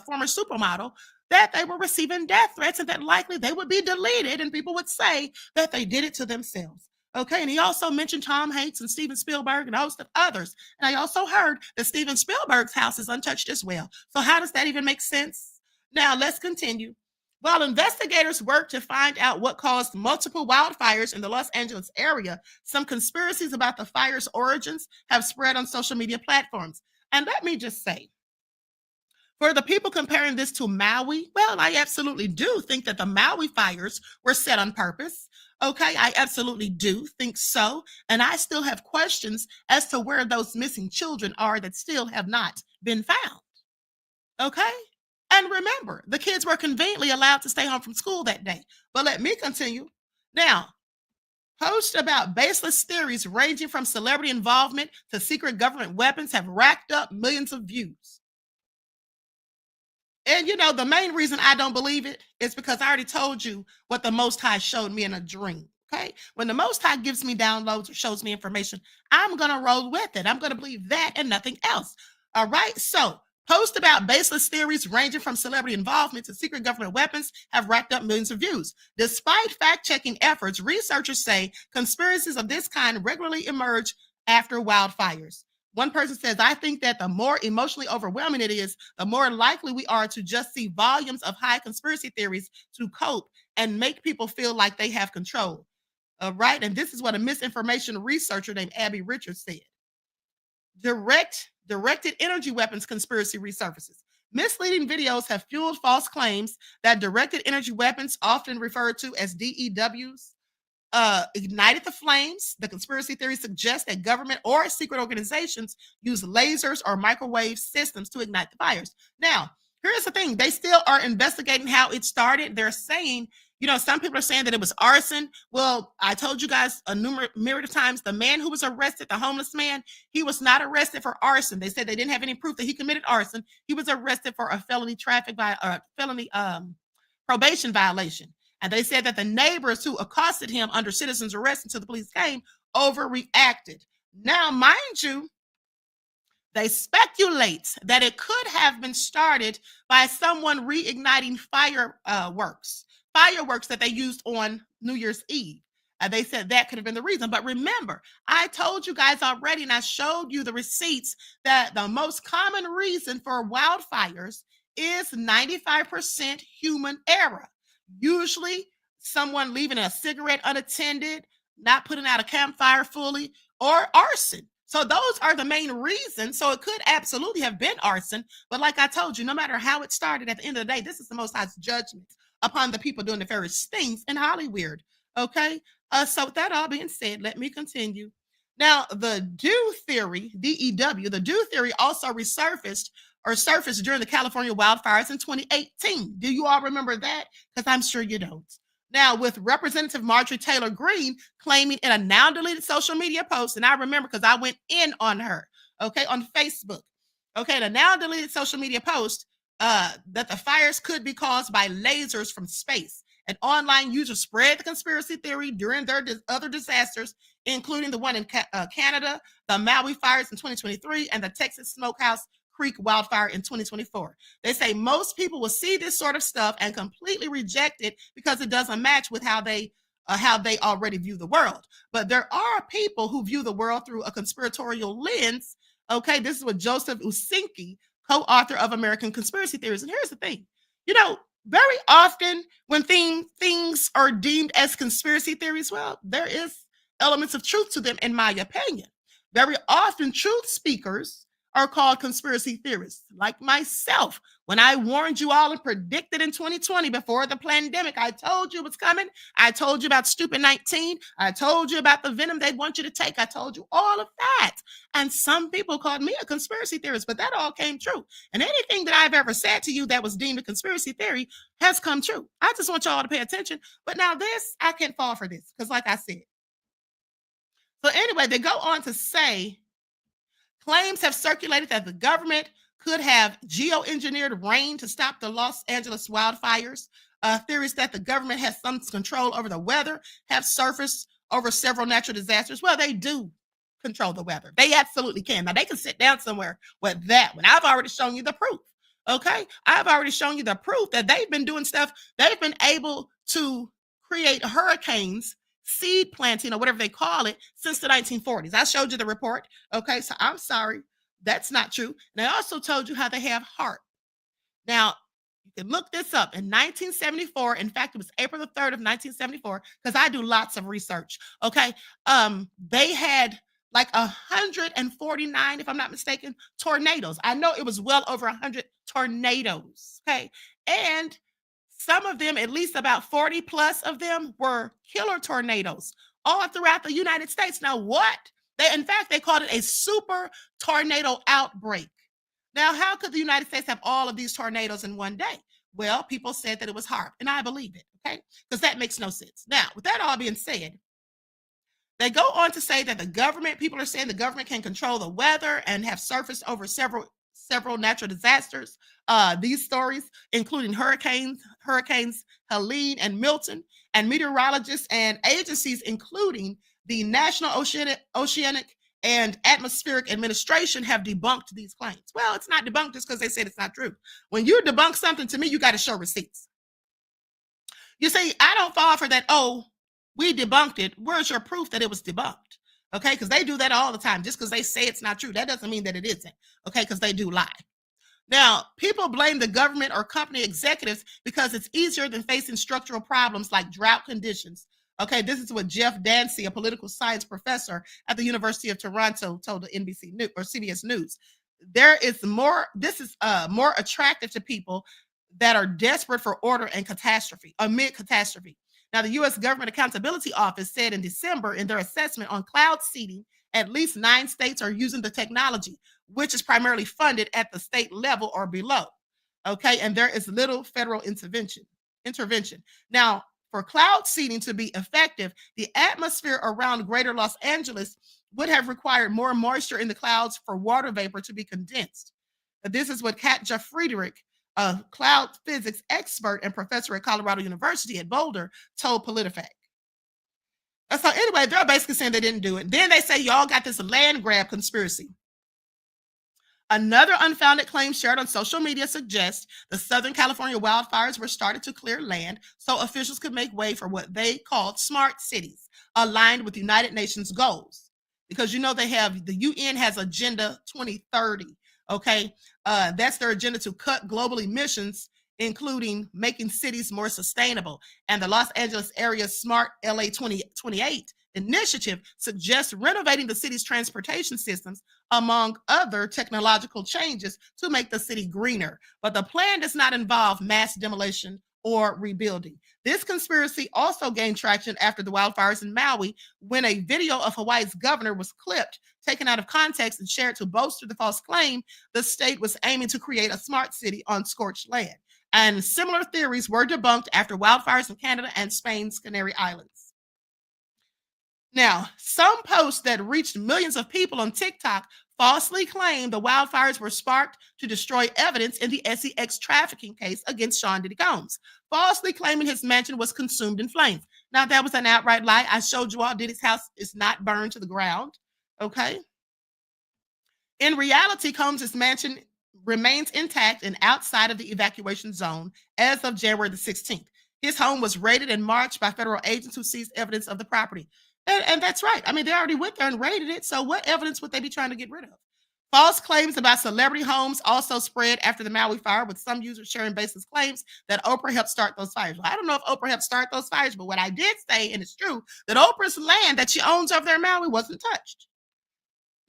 former supermodel, that they were receiving death threats and that likely they would be deleted and people would say that they did it to themselves. Okay, and he also mentioned Tom Hanks and Steven Spielberg and a host of others. And I also heard that Steven Spielberg's house is untouched as well. So how does that even make sense? Now, let's continue. While investigators work to find out what caused multiple wildfires in the Los Angeles area, some conspiracies about the fire's origins have spread on social media platforms. And let me just say, for the people comparing this to Maui, well, I absolutely do think that the Maui fires were set on purpose. Okay, I absolutely do think so. And I still have questions as to where those missing children are that still have not been found. Okay? And remember, the kids were conveniently allowed to stay home from school that day. But let me continue. Now, posts about baseless theories ranging from celebrity involvement to secret government weapons have racked up millions of views. And you know, the main reason I don't believe it is because I already told you what the Most High showed me in a dream. Okay. When the Most High gives me downloads or shows me information, I'm going to roll with it. I'm going to believe that and nothing else. All right. So posts about baseless theories ranging from celebrity involvement to secret government weapons have racked up millions of views. Despite fact-checking efforts, researchers say conspiracies of this kind regularly emerge after wildfires. One person says, I think that the more emotionally overwhelming it is, the more likely we are to just see volumes of high conspiracy theories to cope and make people feel like they have control. Right? And this is what a misinformation researcher named Abby Richards said. Directed energy weapons conspiracy resurfaces. Misleading videos have fueled false claims that directed energy weapons, often referred to as DEWs, ignited the flames. The conspiracy theory suggests that government or secret organizations use lasers or microwave systems to ignite the fires. Now, here's the thing. They still are investigating how it started. They're saying, you know, some people are saying that it was arson. Well, I told you guys a myriad of times, the man who was arrested, the homeless man, he was not arrested for arson. They said they didn't have any proof that he committed arson. He was arrested for a felony probation violation. And they said that the neighbors who accosted him under citizen's arrest until the police came overreacted. Now, mind you, they speculate that it could have been started by someone reigniting fireworks that they used on New Year's Eve. And they said that could have been the reason. But remember, I told you guys already, and I showed you the receipts, that the most common reason for wildfires is 95% human error. Usually someone leaving a cigarette unattended, not putting out a campfire fully, or arson. So those are the main reasons. So it could absolutely have been arson. But like I told you, no matter how it started, at the end of the day, this is the Most High's judgment upon the people doing the various things in Hollywood. Okay. So with that all being said, let me continue. Now, the DEW theory, DEW, the DEW theory also surfaced during the California wildfires in 2018. Do you all remember that? Because I'm sure you don't. Now, with Representative Marjorie Taylor Greene claiming in a now deleted social media post, and I remember because I went in on her, okay, on Facebook, okay, in a now deleted social media post that the fires could be caused by lasers from space. And online users spread the conspiracy theory during their other disasters, including the one in Canada, the Maui fires in 2023, and the Texas Smokehouse Creek wildfire in 2024. They say most people will see this sort of stuff and completely reject it because it doesn't match with how they already view the world. But there are people who view the world through a conspiratorial lens. Okay, this is what Joseph Usinki, co-author of American Conspiracy Theories. And here's the thing, very often when things are deemed as conspiracy theories, well, there is elements of truth to them, in my opinion. Very often truth speakers are called conspiracy theorists, like myself. When I warned you all and predicted in 2020 before the pandemic, I told you it was coming. I told you about stupid 19. I told you about the venom they want you to take. I told you all of that. And some people called me a conspiracy theorist, but that all came true. And anything that I've ever said to you that was deemed a conspiracy theory has come true. I just want y'all to pay attention. But now this, I can't fall for this because like I said. So anyway, they go on to say, claims have circulated that the government could have geoengineered rain to stop the Los Angeles wildfires. Theories that the government has some control over the weather have surfaced over several natural disasters. Well, they do control the weather. They absolutely can. Now, they can sit down somewhere with that one. I've already shown you the proof. Okay? I've already shown you the proof that they've been doing stuff. They've been able to create hurricanes, seed planting, or whatever they call it, since the 1940s. I showed you the report. Okay, so I'm sorry, that's not true. And I also told you how they have HAARP. Now, you can look this up. In 1974, in fact, it was April the 3rd of 1974, because I do lots of research. Okay, they had like 149, if I'm not mistaken, tornadoes. I know it was well over 100 tornadoes. Okay, and some of them, at least about 40 plus of them, were killer tornadoes all throughout the United States. Now, in fact, they called it a super tornado outbreak. Now, how could the United States have all of these tornadoes in one day? Well, people said that it was HAARP, and I believe it, okay? Because that makes no sense. Now, with that all being said, they go on to say that people are saying the government can control the weather and have surfaced over several natural disasters. These stories, including hurricanes Helene and Milton, and meteorologists and agencies, including the National Oceanic and Atmospheric Administration, have debunked these claims. Well, it's not debunked just because they said it's not true. When you debunk something, to me, you got to show receipts. You see, I don't fall for that, oh, we debunked it. Where's your proof that it was debunked? Okay, because they do that all the time. Just because they say it's not true, that doesn't mean that it isn't. Okay, because they do lie. Now, people blame the government or company executives because it's easier than facing structural problems like drought conditions. Okay, this is what Jeff Dancy, a political science professor at the University of Toronto, told the NBC News or CBS News. This is more attractive to people that are desperate for order and catastrophe, amid catastrophe. Now, the U.S. Government Accountability Office said in December in their assessment on cloud seeding, at least 9 states are using the technology, which is primarily funded at the state level or below. Okay, and there is little federal intervention. Now, for cloud seeding to be effective, the atmosphere around greater Los Angeles would have required more moisture in the clouds for water vapor to be condensed. This is what Katja Friedrich, a cloud physics expert and professor at Colorado University at Boulder, told PolitiFact. So anyway, they're basically saying they didn't do it. Then they say y'all got this land grab conspiracy. Another unfounded claim shared on social media suggests the Southern California wildfires were started to clear land so officials could make way for what they called smart cities, aligned with United Nations goals. Because the UN has Agenda 2030, okay? That's their agenda to cut global emissions, including making cities more sustainable. And the Los Angeles area's Smart LA 2028 initiative suggests renovating the city's transportation systems, among other technological changes to make the city greener. But the plan does not involve mass demolition or rebuilding. This conspiracy also gained traction after the wildfires in Maui, when a video of Hawaii's governor was clipped, taken out of context, and shared to bolster the false claim the state was aiming to create a smart city on scorched land. And similar theories were debunked after wildfires in Canada and Spain's Canary Islands. Now, some posts that reached millions of people on TikTok falsely claimed the wildfires were sparked to destroy evidence in the SEX trafficking case against Sean Diddy Combs, falsely claiming his mansion was consumed in flames. Now, that was an outright lie. I showed you all Diddy's house is not burned to the ground, okay? In reality, Combs' mansion remains intact and outside of the evacuation zone as of January the 16th. His home was raided in March by federal agents who seized evidence of the property. And that's right. I mean, they already went there and raided it. So what evidence would they be trying to get rid of? False claims about celebrity homes also spread after the Maui fire, with some users sharing baseless claims that Oprah helped start those fires. Well, I don't know if Oprah helped start those fires, but what I did say, and it's true, that Oprah's land that she owns over there in Maui wasn't touched.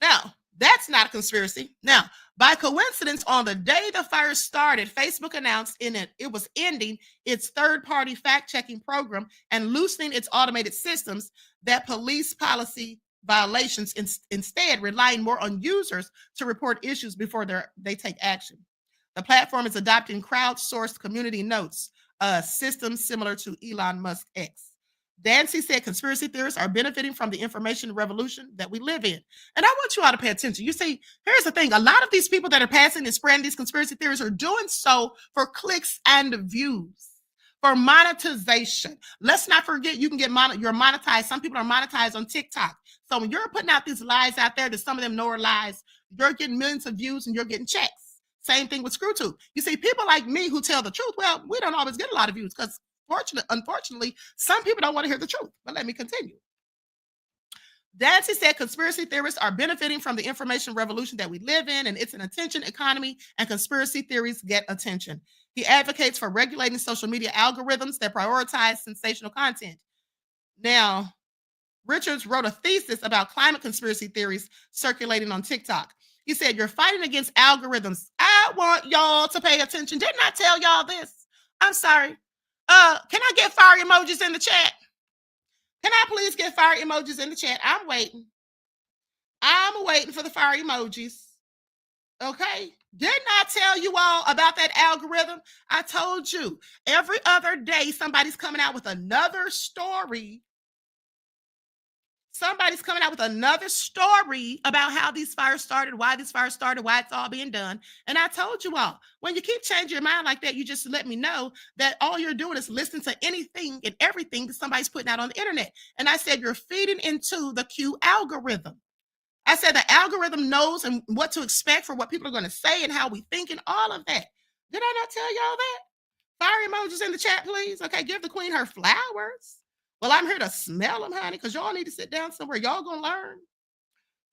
Now, that's not a conspiracy. Now, by coincidence, on the day the fire started, Facebook announced it was ending its third-party fact-checking program and loosening its automated systems that police policy violations, instead relying more on users to report issues before they take action. The platform is adopting crowdsourced community notes, a system similar to Elon Musk X. Dancy said conspiracy theorists are benefiting from the information revolution that we live in. And I want you all to pay attention. You see, here's the thing. A lot of these people that are passing and spreading these conspiracy theories are doing so for clicks and views, for monetization. Let's not forget you're monetized. Some people are monetized on TikTok. So when you're putting out these lies out there that some of them know are lies, you're getting millions of views and you're getting checks. Same thing with ScrewTube. You see, people like me who tell the truth, well, we don't always get a lot of views because unfortunately, some people don't want to hear the truth. But let me continue. Dancy said conspiracy theorists are benefiting from the information revolution that we live in, and it's an attention economy, and conspiracy theories get attention. He advocates for regulating social media algorithms that prioritize sensational content. Now, Richards wrote a thesis about climate conspiracy theories circulating on TikTok. He said, you're fighting against algorithms. I want y'all to pay attention. Didn't I tell y'all this? I'm sorry. Can I get fire emojis in the chat? Can I please get fire emojis in the chat? I'm waiting. I'm waiting for the fire emojis. Okay. Didn't I tell you all about that algorithm? I told you every other day somebody's coming out with another story. Somebody's coming out with another story about how these fires started, why these fires started, why it's all being done. And I told you all, when you keep changing your mind like that, you just let me know that all you're doing is listening to anything and everything that somebody's putting out on the internet. And I said, you're feeding into the Q algorithm. I said the algorithm knows and what to expect for what people are going to say and how we think and all of that. Did I not tell y'all that? Fire emojis in the chat, please. Okay, give the queen her flowers. Well, I'm here to smell them, honey, because y'all need to sit down somewhere. Y'all going to learn.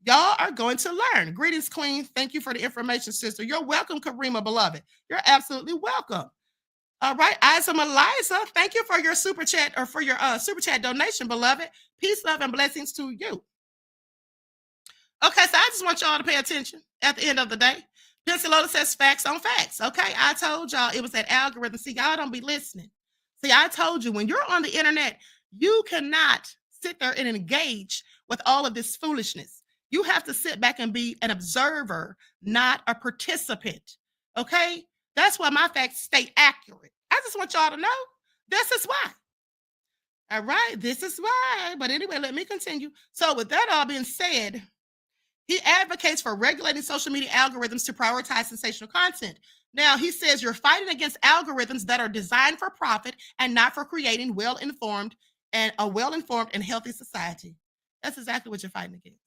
Y'all are going to learn. Greetings, queen. Thank you for the information, sister. You're welcome, Karima, beloved. You're absolutely welcome. All right, Isa Eliza, thank you for your super chat or for your super chat donation, beloved. Peace, love, and blessings to you. Okay, so I just want y'all to pay attention at the end of the day. Pencil Lotus says facts on facts. Okay, I told y'all it was that algorithm. See, y'all don't be listening. See, I told you when you're on the internet, you cannot sit there and engage with all of this foolishness. You have to sit back and be an observer, not a participant. Okay? That's why my facts stay accurate. I just want y'all to know this is why. All right? This is why. But anyway, let me continue. So with that all being said, he advocates for regulating social media algorithms to prioritize sensational content. Now, he says you're fighting against algorithms that are designed for profit and not for creating a well-informed and healthy society. That's exactly what you're fighting against.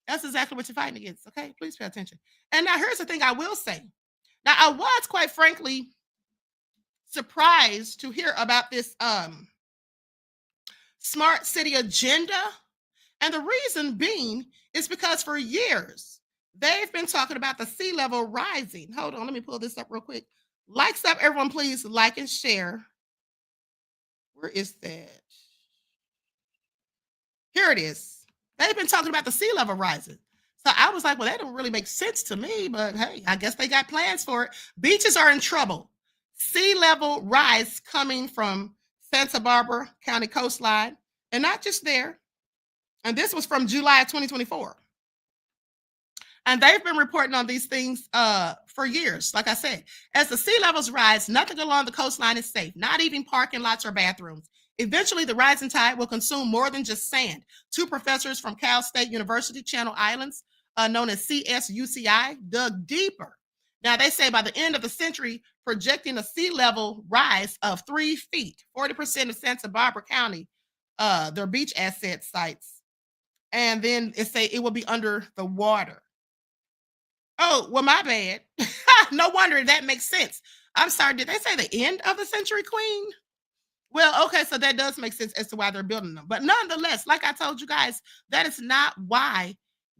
That's exactly what you're fighting against. Okay, please pay attention. And now here's the thing I will say. Now, I was quite frankly surprised to hear about this smart city agenda. And the reason being is because for years, they've been talking about the sea level rising. Hold on, let me pull this up real quick. Likes up, everyone, please like and share. Where is that? Here it is. They've been talking about the sea level rising. So I was like, well, that don't really make sense to me, but hey, I guess they got plans for it. Beaches are in trouble. Sea level rise coming from Santa Barbara County coastline, and not just there. And this was from July of 2024. And they've been reporting on these things for years. Like I said, as the sea levels rise, nothing along the coastline is safe, not even parking lots or bathrooms. Eventually, the rising tide will consume more than just sand. Two professors from Cal State University Channel Islands, known as CSUCI, dug deeper. Now, they say by the end of the century, projecting a sea level rise of 3 feet, 40% of Santa Barbara County, their beach asset sites. And then it say it will be under the water. Oh, well, my bad. No wonder that makes sense. I'm sorry, did they say the end of the century, Queen? Well, okay, so that does make sense as to why they're building them. But nonetheless, like I told you guys, that is not why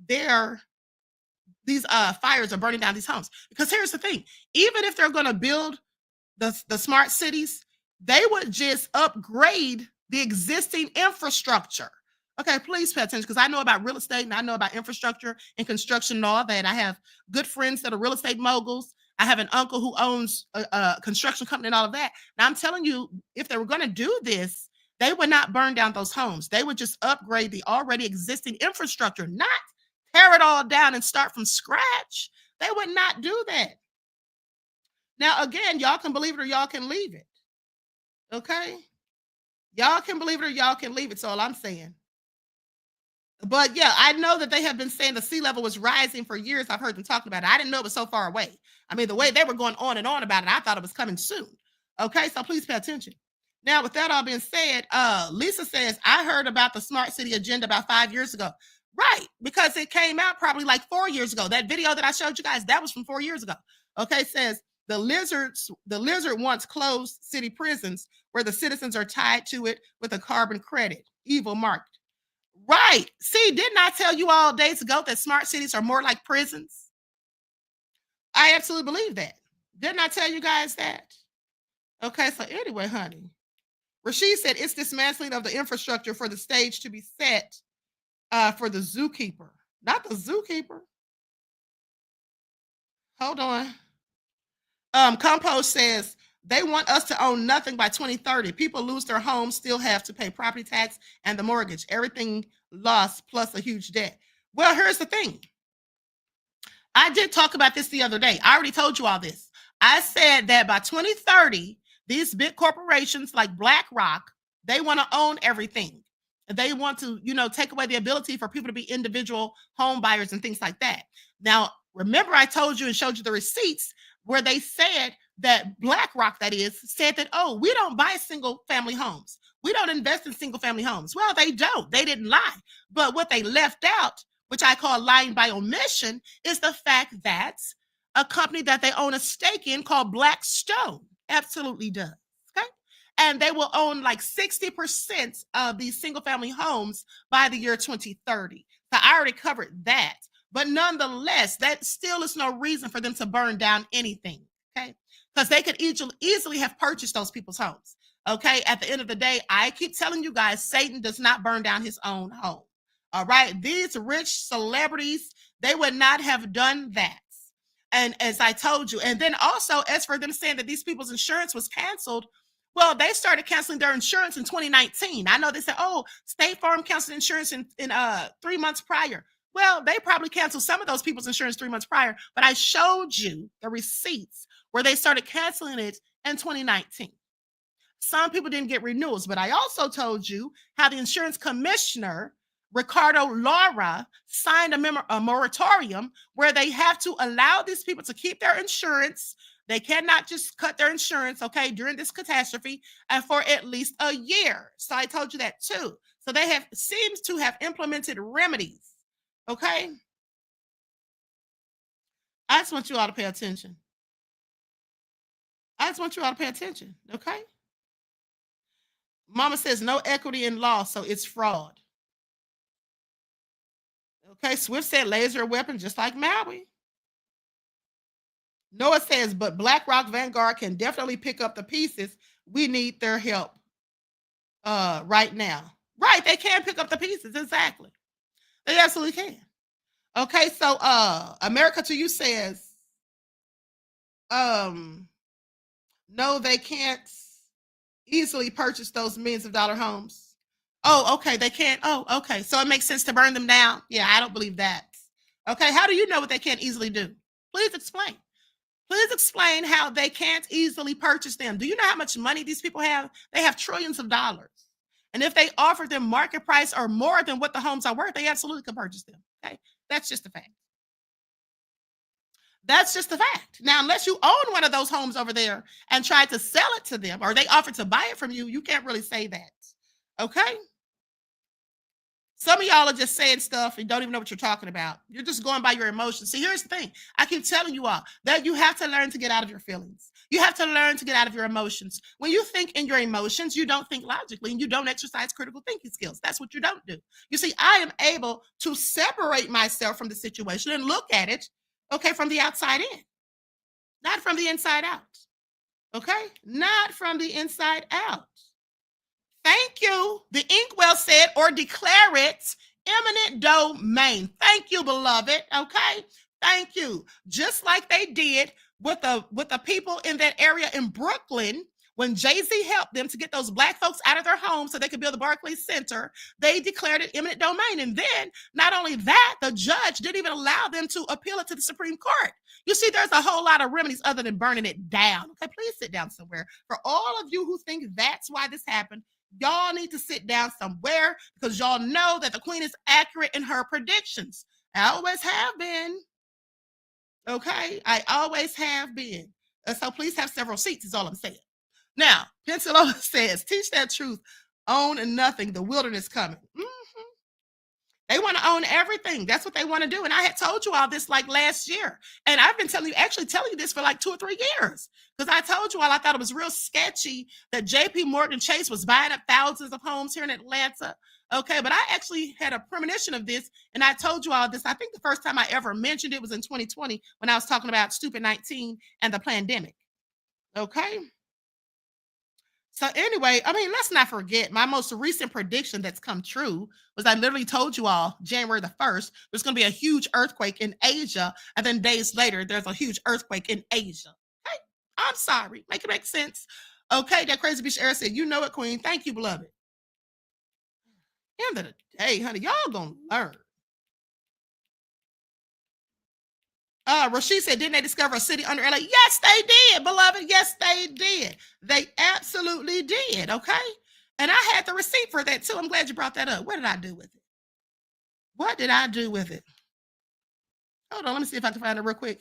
these fires are burning down these homes. Because here's the thing, even if they're going to build the smart cities, they would just upgrade the existing infrastructure. Okay, please pay attention, because I know about real estate and I know about infrastructure and construction and all that. I have good friends that are real estate moguls. I have an uncle who owns a construction company and all of that. Now, I'm telling you, if they were going to do this, they would not burn down those homes. They would just upgrade the already existing infrastructure, not tear it all down and start from scratch. They would not do that. Now, again, y'all can believe it or y'all can leave it. Okay? Y'all can believe it or y'all can leave it. That's all I'm saying. But yeah, I know that they have been saying the sea level was rising for years. I've heard them talking about it. I didn't know it was so far away. I mean, the way they were going on and on about it, I thought it was coming soon. Okay, so please pay attention. Now, with that all being said, Lisa says, I heard about the smart city agenda about 5 years ago. Right, because it came out probably like 4 years ago. That video that I showed you guys, that was from 4 years ago. Okay, says the lizard wants closed city prisons where the citizens are tied to it with a carbon credit. Evil market. Right. See, didn't I tell you all days ago that smart cities are more like prisons? I absolutely believe that. Didn't I tell you guys that? Okay, so anyway, honey, Rashid said it's dismantling of the infrastructure for the stage to be set for the zookeeper. Not the zookeeper. Hold on. Compost says they want us to own nothing by 2030. People lose their homes, still have to pay property tax and the mortgage. Everything lost plus a huge debt. Well, here's the thing. I did talk about this the other day. I already told you all this. I said that by 2030, these big corporations like BlackRock, they want to own everything. They want to, take away the ability for people to be individual home buyers and things like that. Now, remember I told you and showed you the receipts where they said that BlackRock, that is, said that, oh, we don't buy single family homes. We don't invest in single family homes. Well, they don't. They didn't lie. But what they left out, which I call lying by omission, is the fact that a company that they own a stake in called Blackstone absolutely does. Okay. And they will own like 60% of these single family homes by the year 2030. So I already covered that. But nonetheless, that still is no reason for them to burn down anything. Okay. Because they could easily have purchased those people's homes. Okay. At the end of the day, I keep telling you guys, Satan does not burn down his own home. All right. These rich celebrities, they would not have done that. And as I told you, and then also as for them saying that these people's insurance was canceled, well, they started canceling their insurance in 2019. I know they said, oh, State Farm canceled insurance in 3 months prior. Well, they probably canceled some of those people's insurance 3 months prior, but I showed you the receipts where they started canceling it in 2019. Some people didn't get renewals, but I also told you how the insurance commissioner, Ricardo Lara, signed a moratorium where they have to allow these people to keep their insurance. They cannot just cut their insurance, okay, during this catastrophe and for at least a year. So I told you that too. So they seems to have implemented remedies. Okay. I just want you all to pay attention. Okay. Mama says no equity in law, so it's fraud. Okay. Swift said laser weapon, just like Maui. Noah says, but BlackRock Vanguard can definitely pick up the pieces. We need their help right now. Right. They can pick up the pieces. Exactly. They absolutely can. Okay, so America to You says, no, they can't easily purchase those millions of dollar homes. Oh, okay, they can't. Oh, okay. So it makes sense to burn them down. Yeah, I don't believe that. Okay, how do you know what they can't easily do? Please explain. Please explain how they can't easily purchase them. Do you know how much money these people have? They have trillions of dollars. And if they offered them market price or more than what the homes are worth, they absolutely could purchase them. Okay, that's just a fact. That's just a fact. Now, unless you own one of those homes over there and try to sell it to them or they offer to buy it from you, you can't really say that. Okay? Some of y'all are just saying stuff and don't even know what you're talking about. You're just going by your emotions. See, here's the thing. I keep telling you all that you have to learn to get out of your feelings. You have to learn to get out of your emotions. When you think in your emotions, you don't think logically and you don't exercise critical thinking skills. That's what you don't do. You see, I am able to separate myself from the situation and look at it, okay, from the outside in, not from the inside out. Okay? Not from the inside out. Thank you. The inkwell said, or declare it eminent domain. Thank you, beloved. Okay. Thank you. Just like they did with the people in that area in Brooklyn, when Jay-Z helped them to get those black folks out of their homes so they could build the Barclays Center, they declared it eminent domain. And then not only that, the judge didn't even allow them to appeal it to the Supreme Court. You see, there's a whole lot of remedies other than burning it down. Okay, please sit down somewhere. For all of you who think that's why this happened, y'all need to sit down somewhere because y'all know that the queen is accurate in her predictions. I always have been. Okay, I always have been. So please have several seats is all I'm saying. Now, Pensacola says, teach that truth, own nothing, the wilderness coming. They want to own everything. That's what they want to do. And I had told you all this like last year. And I've been telling you this for like 2 or 3 years. Because I told you all I thought it was real sketchy that JP Morgan Chase was buying up thousands of homes here in Atlanta. Okay, but I actually had a premonition of this. And I told you all this. I think the first time I ever mentioned it was in 2020 when I was talking about Stupid 19 and the pandemic. Okay. So anyway, I mean, let's not forget my most recent prediction that's come true was I literally told you all January the 1st, there's going to be a huge earthquake in Asia. And then days later, there's a huge earthquake in Asia. Okay, I'm sorry. Make it make sense. Okay, that crazy bitch Eric said, you know it, queen. Thank you, beloved. End of the day, honey, y'all going to learn. Rashid said, didn't they discover a city under LA? Yes, they did, beloved. Yes, they did. They absolutely did. Okay. And I had the receipt for that too. I'm glad you brought that up. What did I do with it? What did I do with it? Hold on. Let me see if I can find it real quick.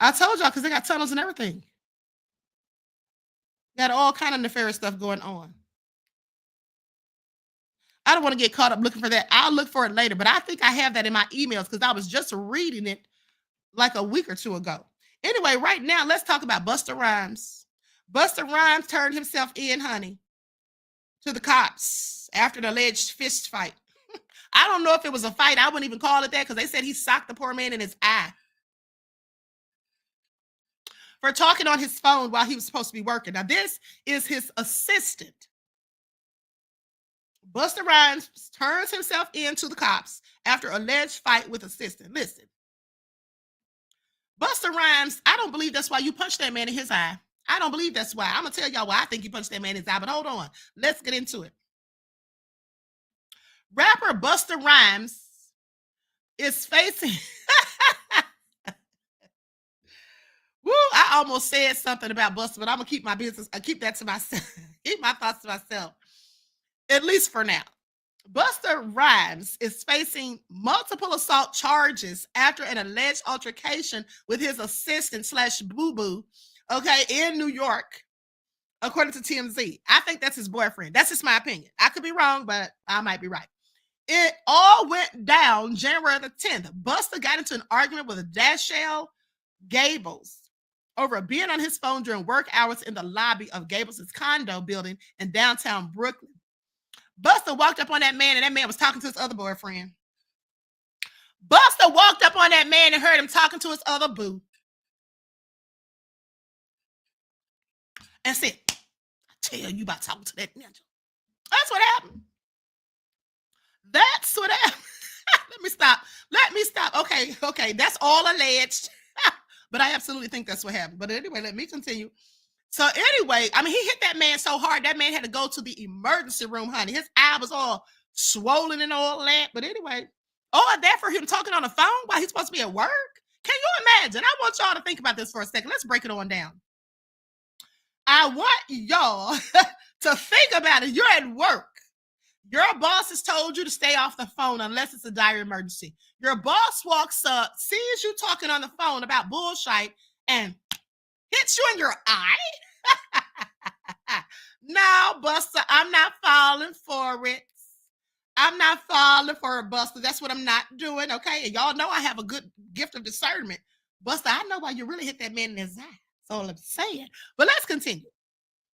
I told y'all because they got tunnels and everything. Got all kind of nefarious stuff going on. I don't want to get caught up looking for that. I'll look for it later, but I think I have that in my emails because I was just reading it like a week or two ago. Anyway, right now, let's talk about Busta Rhymes. Busta Rhymes turned himself in, honey, to the cops after the alleged fist fight. I don't know if it was a fight. I wouldn't even call it that because they said he socked the poor man in his eye for talking on his phone while he was supposed to be working. Now, this is his assistant. Busta Rhymes turns himself in to the cops after alleged fight with assistant. Listen, Busta Rhymes, I don't believe that's why you punched that man in his eye. I don't believe that's why. I'm going to tell y'all why I think you punched that man in his eye, but hold on. Let's get into it. Rapper Busta Rhymes is facing... Woo, I almost said something about Busta, but I'm going to keep my business. I keep that to myself. Keep my thoughts to myself. At least for now. Busta Rhymes is facing multiple assault charges after an alleged altercation with his assistant / boo-boo, okay, in New York, according to TMZ. I think that's his boyfriend. That's just my opinion. I could be wrong, but I might be right. It all went down January the 10th. Busta got into an argument with Dashelle Gables over being on his phone during work hours in the lobby of Gables' condo building in downtown Brooklyn. Busta walked up on that man and that man was talking to his other boyfriend. Busta walked up on that man and heard him talking to his other boo. And said, I tell you about talking to that ninja. That's what happened. That's what happened. Let me stop. Okay. That's all alleged. But I absolutely think that's what happened. But anyway, let me continue. So anyway, I mean, he hit that man so hard, that man had to go to the emergency room, honey. His eye was all swollen and all that. But anyway, all of that for him talking on the phone while he's supposed to be at work? Can you imagine? I want y'all to think about this for a second. Let's break it on down. I want y'all to think about it. You're at work. Your boss has told you to stay off the phone unless it's a dire emergency. Your boss walks up, sees you talking on the phone about bullshit, and hits you in your eye? No, Busta, I'm not falling for it. I'm not falling for it, Busta. That's what I'm not doing, okay? And y'all know I have a good gift of discernment. Busta, I know why you really hit that man in his eye. That's all I'm saying. But let's continue.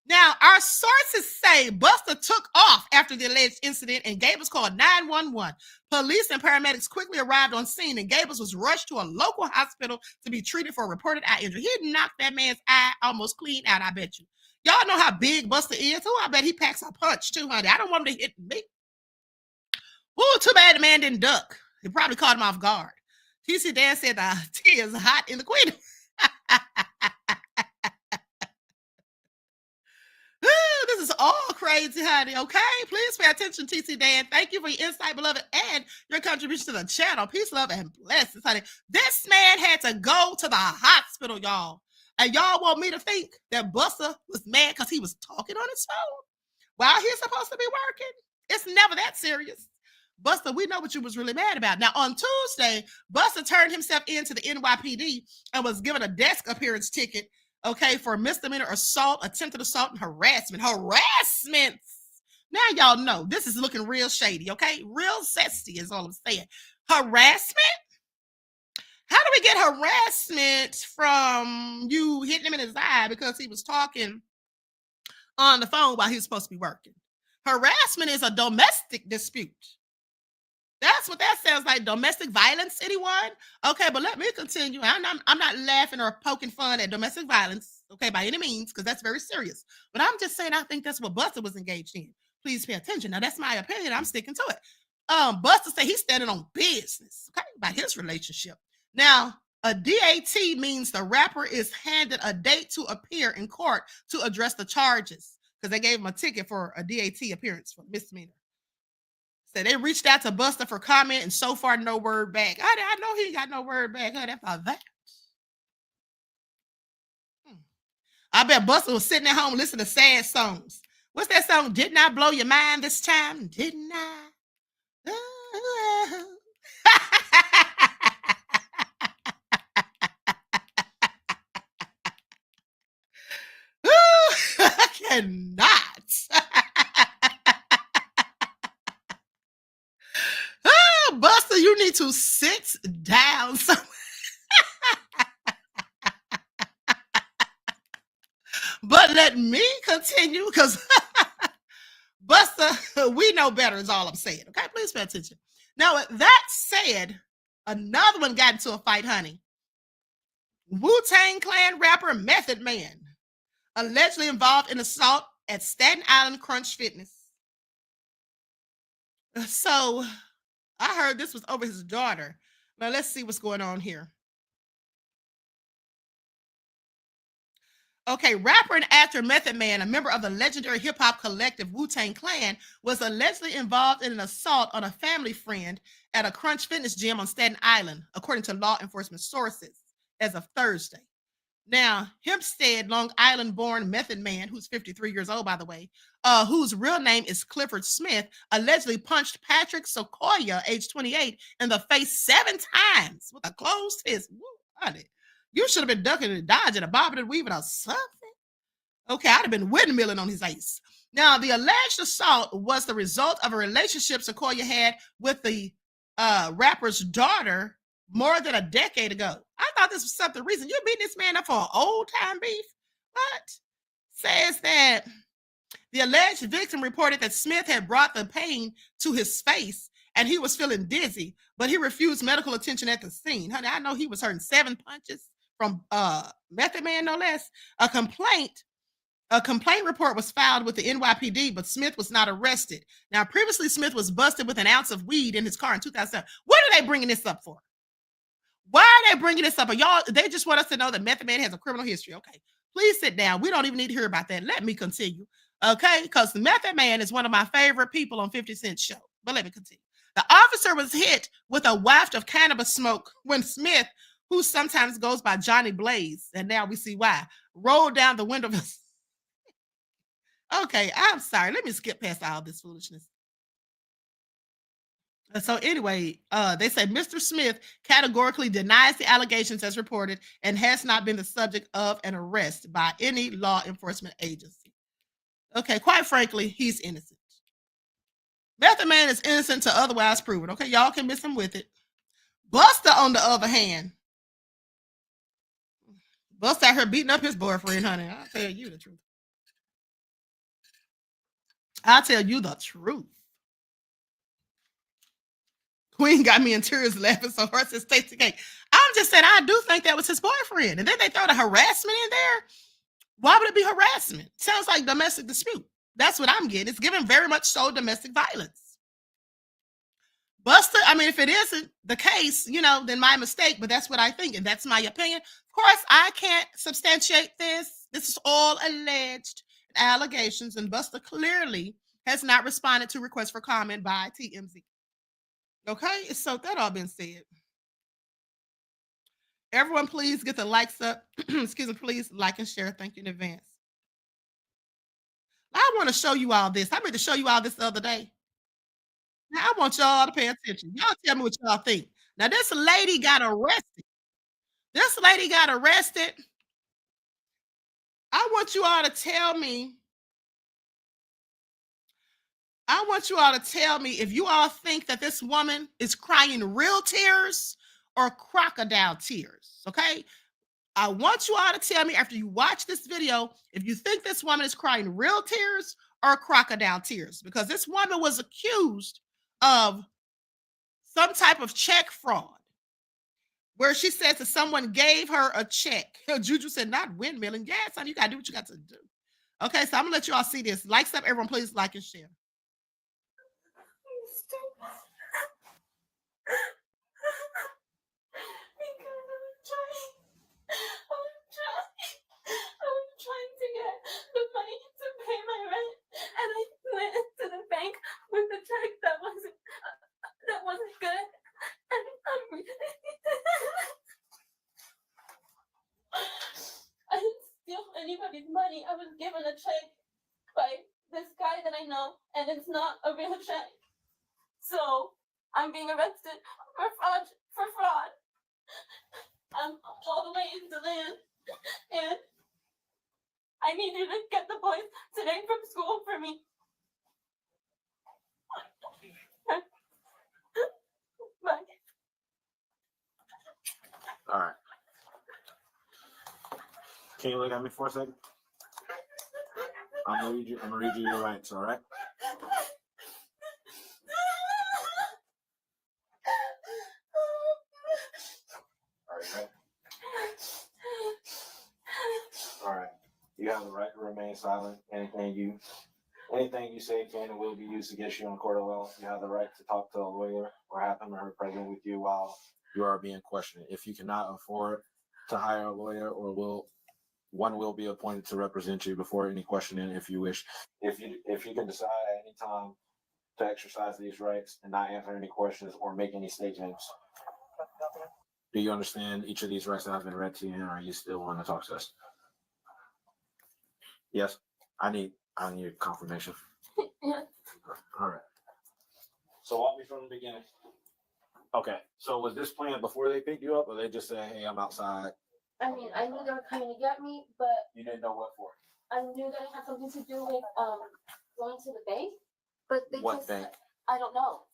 Now, our sources say Busta took off after the alleged incident and Gables called 911. Police and paramedics quickly arrived on scene and Gables was rushed to a local hospital to be treated for a reported eye injury. He knocked that man's eye almost clean out, I bet you. Y'all know how big Busta is. Oh, I bet he packs a punch too, honey. I don't want him to hit me. Ooh, too bad the man didn't duck. It probably caught him off guard. TC Dan said the tea is hot in the queen. This is all crazy, honey. Okay, please pay attention, TC Dan. Thank you for your insight, beloved, and your contribution to the channel. Peace, love, and blessings, honey. This man had to go to the hospital, y'all. And y'all want me to think that Busta was mad because he was talking on his phone while he's supposed to be working? It's never that serious. Busta, we know what you was really mad about. Now, on Tuesday, Busta turned himself into the NYPD and was given a desk appearance ticket, okay, for misdemeanor assault, attempted assault, and harassment. Harassment! Now, y'all know this is looking real shady, okay? Real zesty is all I'm saying. Harassment? How do we get harassment from you hitting him in his eye because he was talking on the phone while he was supposed to be working? Harassment is a domestic dispute. That's what that sounds like. Domestic violence, anyone? Okay, but let me continue. I'm not laughing or poking fun at domestic violence, okay, by any means, because that's very serious. But I'm just saying I think that's what Busta was engaged in. Please pay attention. Now, that's my opinion. I'm sticking to it. Busta said he's standing on business, okay, by his relationship. Now, a DAT means the rapper is handed a date to appear in court to address the charges because they gave him a ticket for a DAT appearance for misdemeanor. So they reached out to Busta for comment and so far no word back. I know he got no word back. That's about that. I bet Busta was sitting at home listening to sad songs. What's that song? Didn't I blow your mind this time? Didn't I? I cannot. Busta, you need to sit down somewhere. But let me continue because Busta, we know better is all I'm saying. Okay, please pay attention. Now, with that said, another one got into a fight, honey. Wu-Tang Clan rapper Method Man, allegedly involved in assault at Staten Island Crunch Fitness. So, I heard this was over his daughter. Now, let's see what's going on here. Okay, rapper and actor Method Man, a member of the legendary hip-hop collective Wu-Tang Clan, was allegedly involved in an assault on a family friend at a Crunch Fitness gym on Staten Island, according to law enforcement sources, as of Thursday. Now, Hempstead, Long Island-born Method Man, who's 53 years old, by the way, whose real name is Clifford Smith, allegedly punched Patrick Sequoia, age 28, in the face 7 times with a closed fist. Woo, honey. You should have been ducking and dodging, a bobbing and weaving or something. Okay, I'd have been windmilling on his ace. Now, the alleged assault was the result of a relationship Sequoia had with the rapper's daughter more than a decade ago. I thought this was something recent. You're beating this man up for an old-time beef? What? Says that the alleged victim reported that Smith had brought the pain to his face and he was feeling dizzy, but he refused medical attention at the scene. Honey, I know he was hurting 7 punches from Method Man, no less. A complaint report was filed with the NYPD, but Smith was not arrested. Now, previously, Smith was busted with an ounce of weed in his car in 2007. What are they bringing this up for? Why are they bringing this up? Y'all, they just want us to know that Method Man has a criminal history. Okay, Please sit down. We don't even need to hear about that. Let me continue. Okay, because the Method Man is one of my favorite people on 50 Cent's show. But let me continue. The officer was hit with a waft of cannabis smoke when Smith, who sometimes goes by Johnny Blaze, and now we see why, rolled down the window of his... Okay, I'm sorry. Let me skip past all this foolishness. So anyway, they say Mr. Smith categorically denies the allegations as reported and has not been the subject of an arrest by any law enforcement agency. Okay, quite frankly, he's innocent. Method Man is innocent to otherwise proven. Okay, y'all can miss him with it. Busta, on the other hand, Busta out here beating up his boyfriend, honey. I'll tell you the truth. I'll tell you the truth. Queen got me in tears laughing so hard says Stacey K. I'm just saying, I do think that was his boyfriend. And then they throw the harassment in there. Why would it be harassment? Sounds like domestic dispute. That's what I'm getting. It's given very much so domestic violence. Busta, I mean, if it isn't the case, you know, then my mistake, but that's what I think. And that's my opinion. Of course, I can't substantiate this. This is all alleged allegations. And Busta clearly has not responded to requests for comment by TMZ. Okay, so that all been said. Everyone, please get the likes up. Excuse me, please like and share. Thank you in advance. I want to show you all this. I meant to show you all this the other day. Now, I want y'all to pay attention. Y'all tell me what y'all think. Now, this lady got arrested. This lady got arrested. I want you all to tell me. I want you all to tell me if you all think that this woman is crying real tears or crocodile tears, okay? I want you all to tell me after you watch this video if you think this woman is crying real tears or crocodile tears, because this woman was accused of some type of check fraud where she says that someone gave her a check. Juju said, not windmilling. Yes, honey, you got to do what you got to do. Okay, so I'm going to let you all see this. Likes up, everyone, please like and share. Trying to get the money to pay my rent, and I went into the bank with a check that wasn't good, and I didn't steal anybody's money. I was given a check by this guy that I know, and it's not a real check. So I'm being arrested for fraud. I'm all the way in Deland, and I need you to get the boys today from school for me. Bye. All right. Can you look at me for a second? I'm gonna read you your rights, all right? All right. You have the right to remain silent. Anything you say can and will be used against you in court of law. You have the right to talk to a lawyer or have him or her present with you while you are being questioned. If you cannot afford to hire a lawyer, one will be appointed to represent you before any questioning if you wish. If you can decide at any time to exercise these rights and not answer any questions or make any statements. Do you understand each of these rights that have been read to you, and are you still want to talk to us? Yes, I need confirmation. Yeah. All right. So walk me from the beginning. Okay. So was this planned before they picked you up, or they just said, "Hey, I'm outside"? I mean, I knew they were coming to get me, but You didn't know what for. I knew that it had something to do with going to the bank. But they What just bank? I don't know.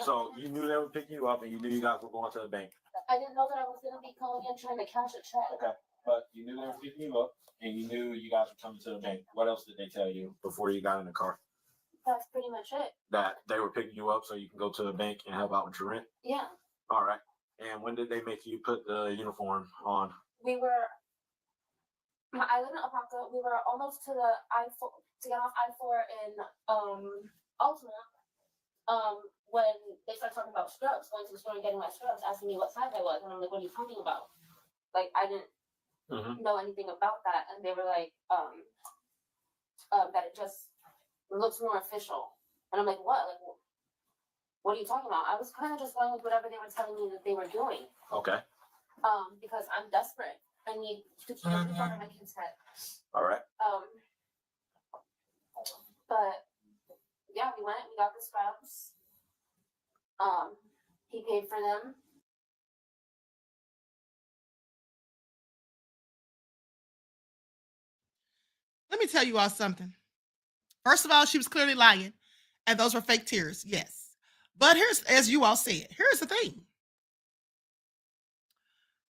So you knew they were picking you up, and you knew you guys were going to the bank. I didn't know that I was gonna be calling in trying to cash a check. Okay. But you knew they were picking you up, and you knew you guys were coming to the bank. What else did they tell you before you got in the car? That's pretty much it. That they were picking you up so you can go to the bank and help out with your rent? Yeah. All right. And when did they make you put the uniform on? I live in Apaka. We were almost to the I-4 to get off I-4 in Altima. When they started talking about scrubs, going to the store and getting my scrubs, asking me what size I was, and I'm like, "What are you talking about?" Like, I didn't know anything about that, and they were like, that it just looks more official. And I'm like, what? Like, what are you talking about? I was kind of just going with whatever they were telling me that they were doing. Okay. Because I'm desperate. I need to keep a roof over my kid's head. All right. But yeah, we went. We got the scrubs. He paid for them. Let me tell you all something. First of all, she was clearly lying, and those were fake tears. Yes. But here's, as you all said, here's the thing.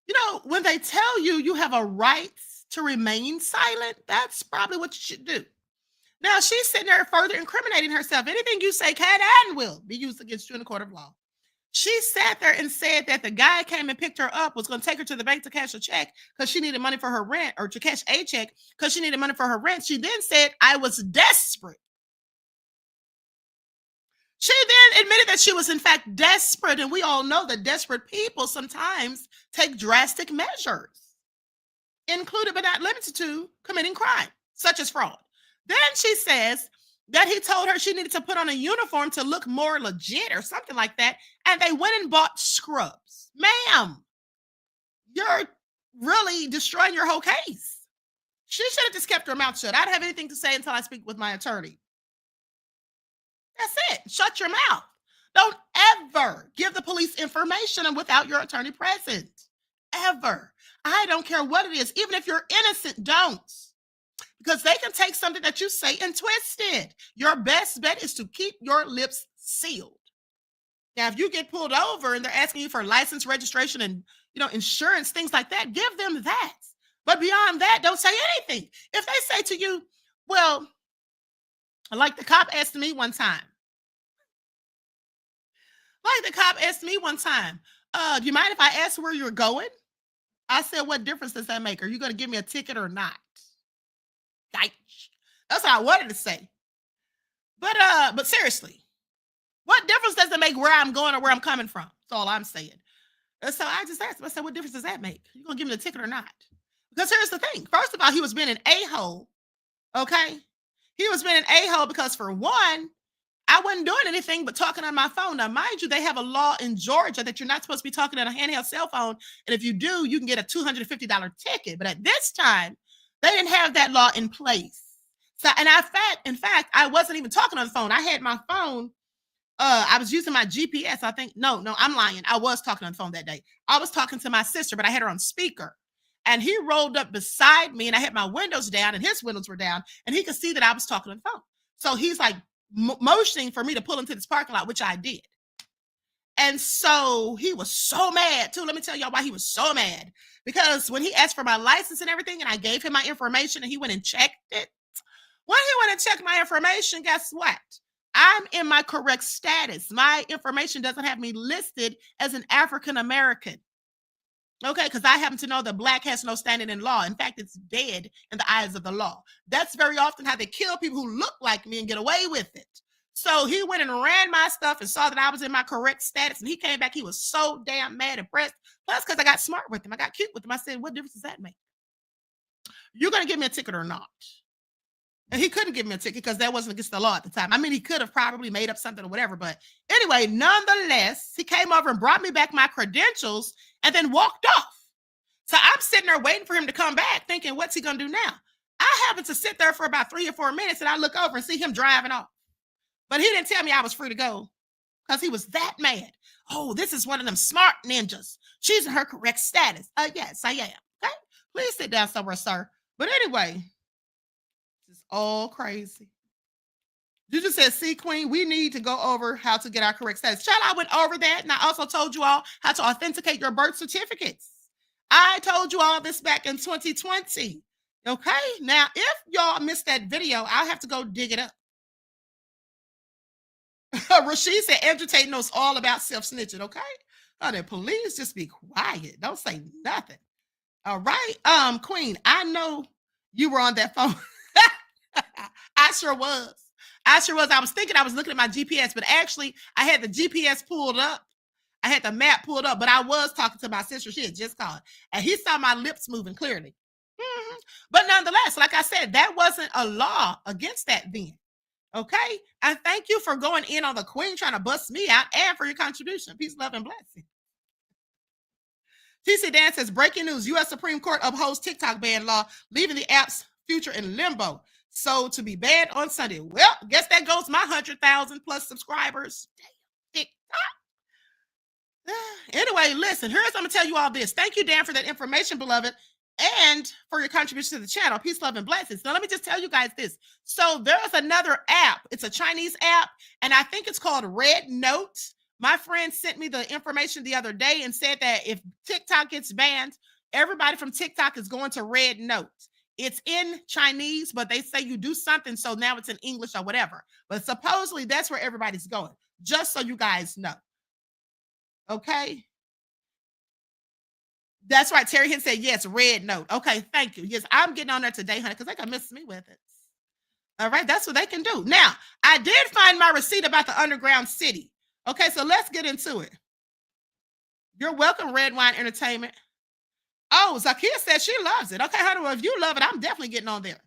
You know, when they tell you you have a right to remain silent, that's probably what you should do. Now, she's sitting there further incriminating herself. Anything you say can and will be used against you in the court of law. She sat there and said that the guy came and picked her up, was going to take her to the bank to cash a check because she needed money for her rent, or to cash a check because she needed money for her rent. She then said, I was desperate. She then admitted that she was in fact desperate, and we all know that desperate people sometimes take drastic measures, included but not limited to committing crime, such as fraud. Then she says that he told her she needed to put on a uniform to look more legit or something like that, and they went and bought scrubs. Ma'am, you're really destroying your whole case. She should have just kept her mouth shut. I don't have anything to say until I speak with my attorney. That's it. Shut your mouth. Don't ever give the police information without your attorney present. Ever. I don't care what it is. Even if you're innocent, don't. Because they can take something that you say and twist it. Your best bet is to keep your lips sealed. Now, if you get pulled over and they're asking you for license, registration, and insurance, things like that, give them that. But beyond that, don't say anything. If they say to you, well, like the cop asked me one time. Do you mind if I ask where you're going? I said, what difference does that make? Are you going to give me a ticket or not? That's what I wanted to say. But seriously, what difference does it make where I'm going or where I'm coming from? That's all I'm saying. And so I just asked him, I said, what difference does that make? Are you going to give me a ticket or not? Because here's the thing. First of all, he was being an a-hole. Okay? He was being an a-hole because, for one, I wasn't doing anything but talking on my phone. Now, mind you, they have a law in Georgia that you're not supposed to be talking on a handheld cell phone. And if you do, you can get a $250 ticket. But at this time, they didn't have that law in place. So, and in fact, I wasn't even talking on the phone. I had my phone. I was using my GPS. I think, no, I'm lying. I was talking on the phone that day. I was talking to my sister, but I had her on speaker. And he rolled up beside me, and I had my windows down, and his windows were down, and he could see that I was talking on the phone. So he's like motioning for me to pull into this parking lot, which I did. And so he was so mad too. Let me tell y'all why he was so mad. Because when he asked for my license and everything, and I gave him my information, and he went and checked it. When he went and checked my information, guess what? I'm in my correct status. My information doesn't have me listed as an African American. Okay, because I happen to know that black has no standing in law. In fact, it's dead in the eyes of the law. That's very often how they kill people who look like me and get away with it. So he went and ran my stuff and saw that I was in my correct status. And he came back. He was so damn mad and pressed. Plus, because I got smart with him. I got cute with him. I said, what difference does that make? You're going to give me a ticket or not? And he couldn't give me a ticket because that wasn't against the law at the time. I mean, he could have probably made up something or whatever. But anyway, nonetheless, he came over and brought me back my credentials and then walked off. So I'm sitting there waiting for him to come back thinking, what's he going to do now? I happened to sit there for about 3 or 4 minutes, and I look over and see him driving off. But he didn't tell me I was free to go because he was that mad. Oh, this is one of them smart ninjas. She's in her correct status. Yes, I am. Okay? Please sit down somewhere, sir. But anyway, it's all crazy. You just said, see, Queen, we need to go over how to get our correct status. Child, I went over that, and I also told you all how to authenticate your birth certificates. I told you all this back in 2020. Okay? Now, if y'all missed that video, I'll have to go dig it up. Rashid said Andrew Tate knows all about self-snitching, okay? Oh, the police, just be quiet. Don't say nothing. All right. Queen, I know you were on that phone. I sure was. I was thinking I was looking at my GPS, but actually I had the GPS pulled up. I had the map pulled up, but I was talking to my sister. She had just called. And he saw my lips moving clearly. But nonetheless, like I said, that wasn't a law against that then. Okay? I thank you for going in on the queen trying to bust me out and for your contribution. Peace, love, and blessing. TC Dan says, breaking news, U.S. Supreme Court upholds TikTok ban law, leaving the app's future in limbo. So to be banned on Sunday. Well, guess that goes my 100,000 plus subscribers. TikTok. Anyway, listen, here's I'm going to tell you all this. Thank you, Dan, for that information, beloved, and for your contribution to the channel. Peace, love, and blessings. Now, let me just tell you guys this. So there's another app. It's a Chinese app, and I think it's called Red Note. My friend sent me the information the other day and said that if TikTok gets banned, everybody from TikTok is going to Red Note. It's in Chinese, but they say you do something, so now it's in English or whatever. But supposedly that's where everybody's going, just so you guys know. Okay? That's right. Terry Hinn said, yes, Red Note. Okay, thank you. Yes, I'm getting on there today, honey, because they can miss me with it. All right, that's what they can do. Now, I did find my receipt about the underground city. Okay, so let's get into it. You're welcome, Red Wine Entertainment. Oh, Zakia says she loves it. Okay, honey, well, if you love it, I'm definitely getting on there.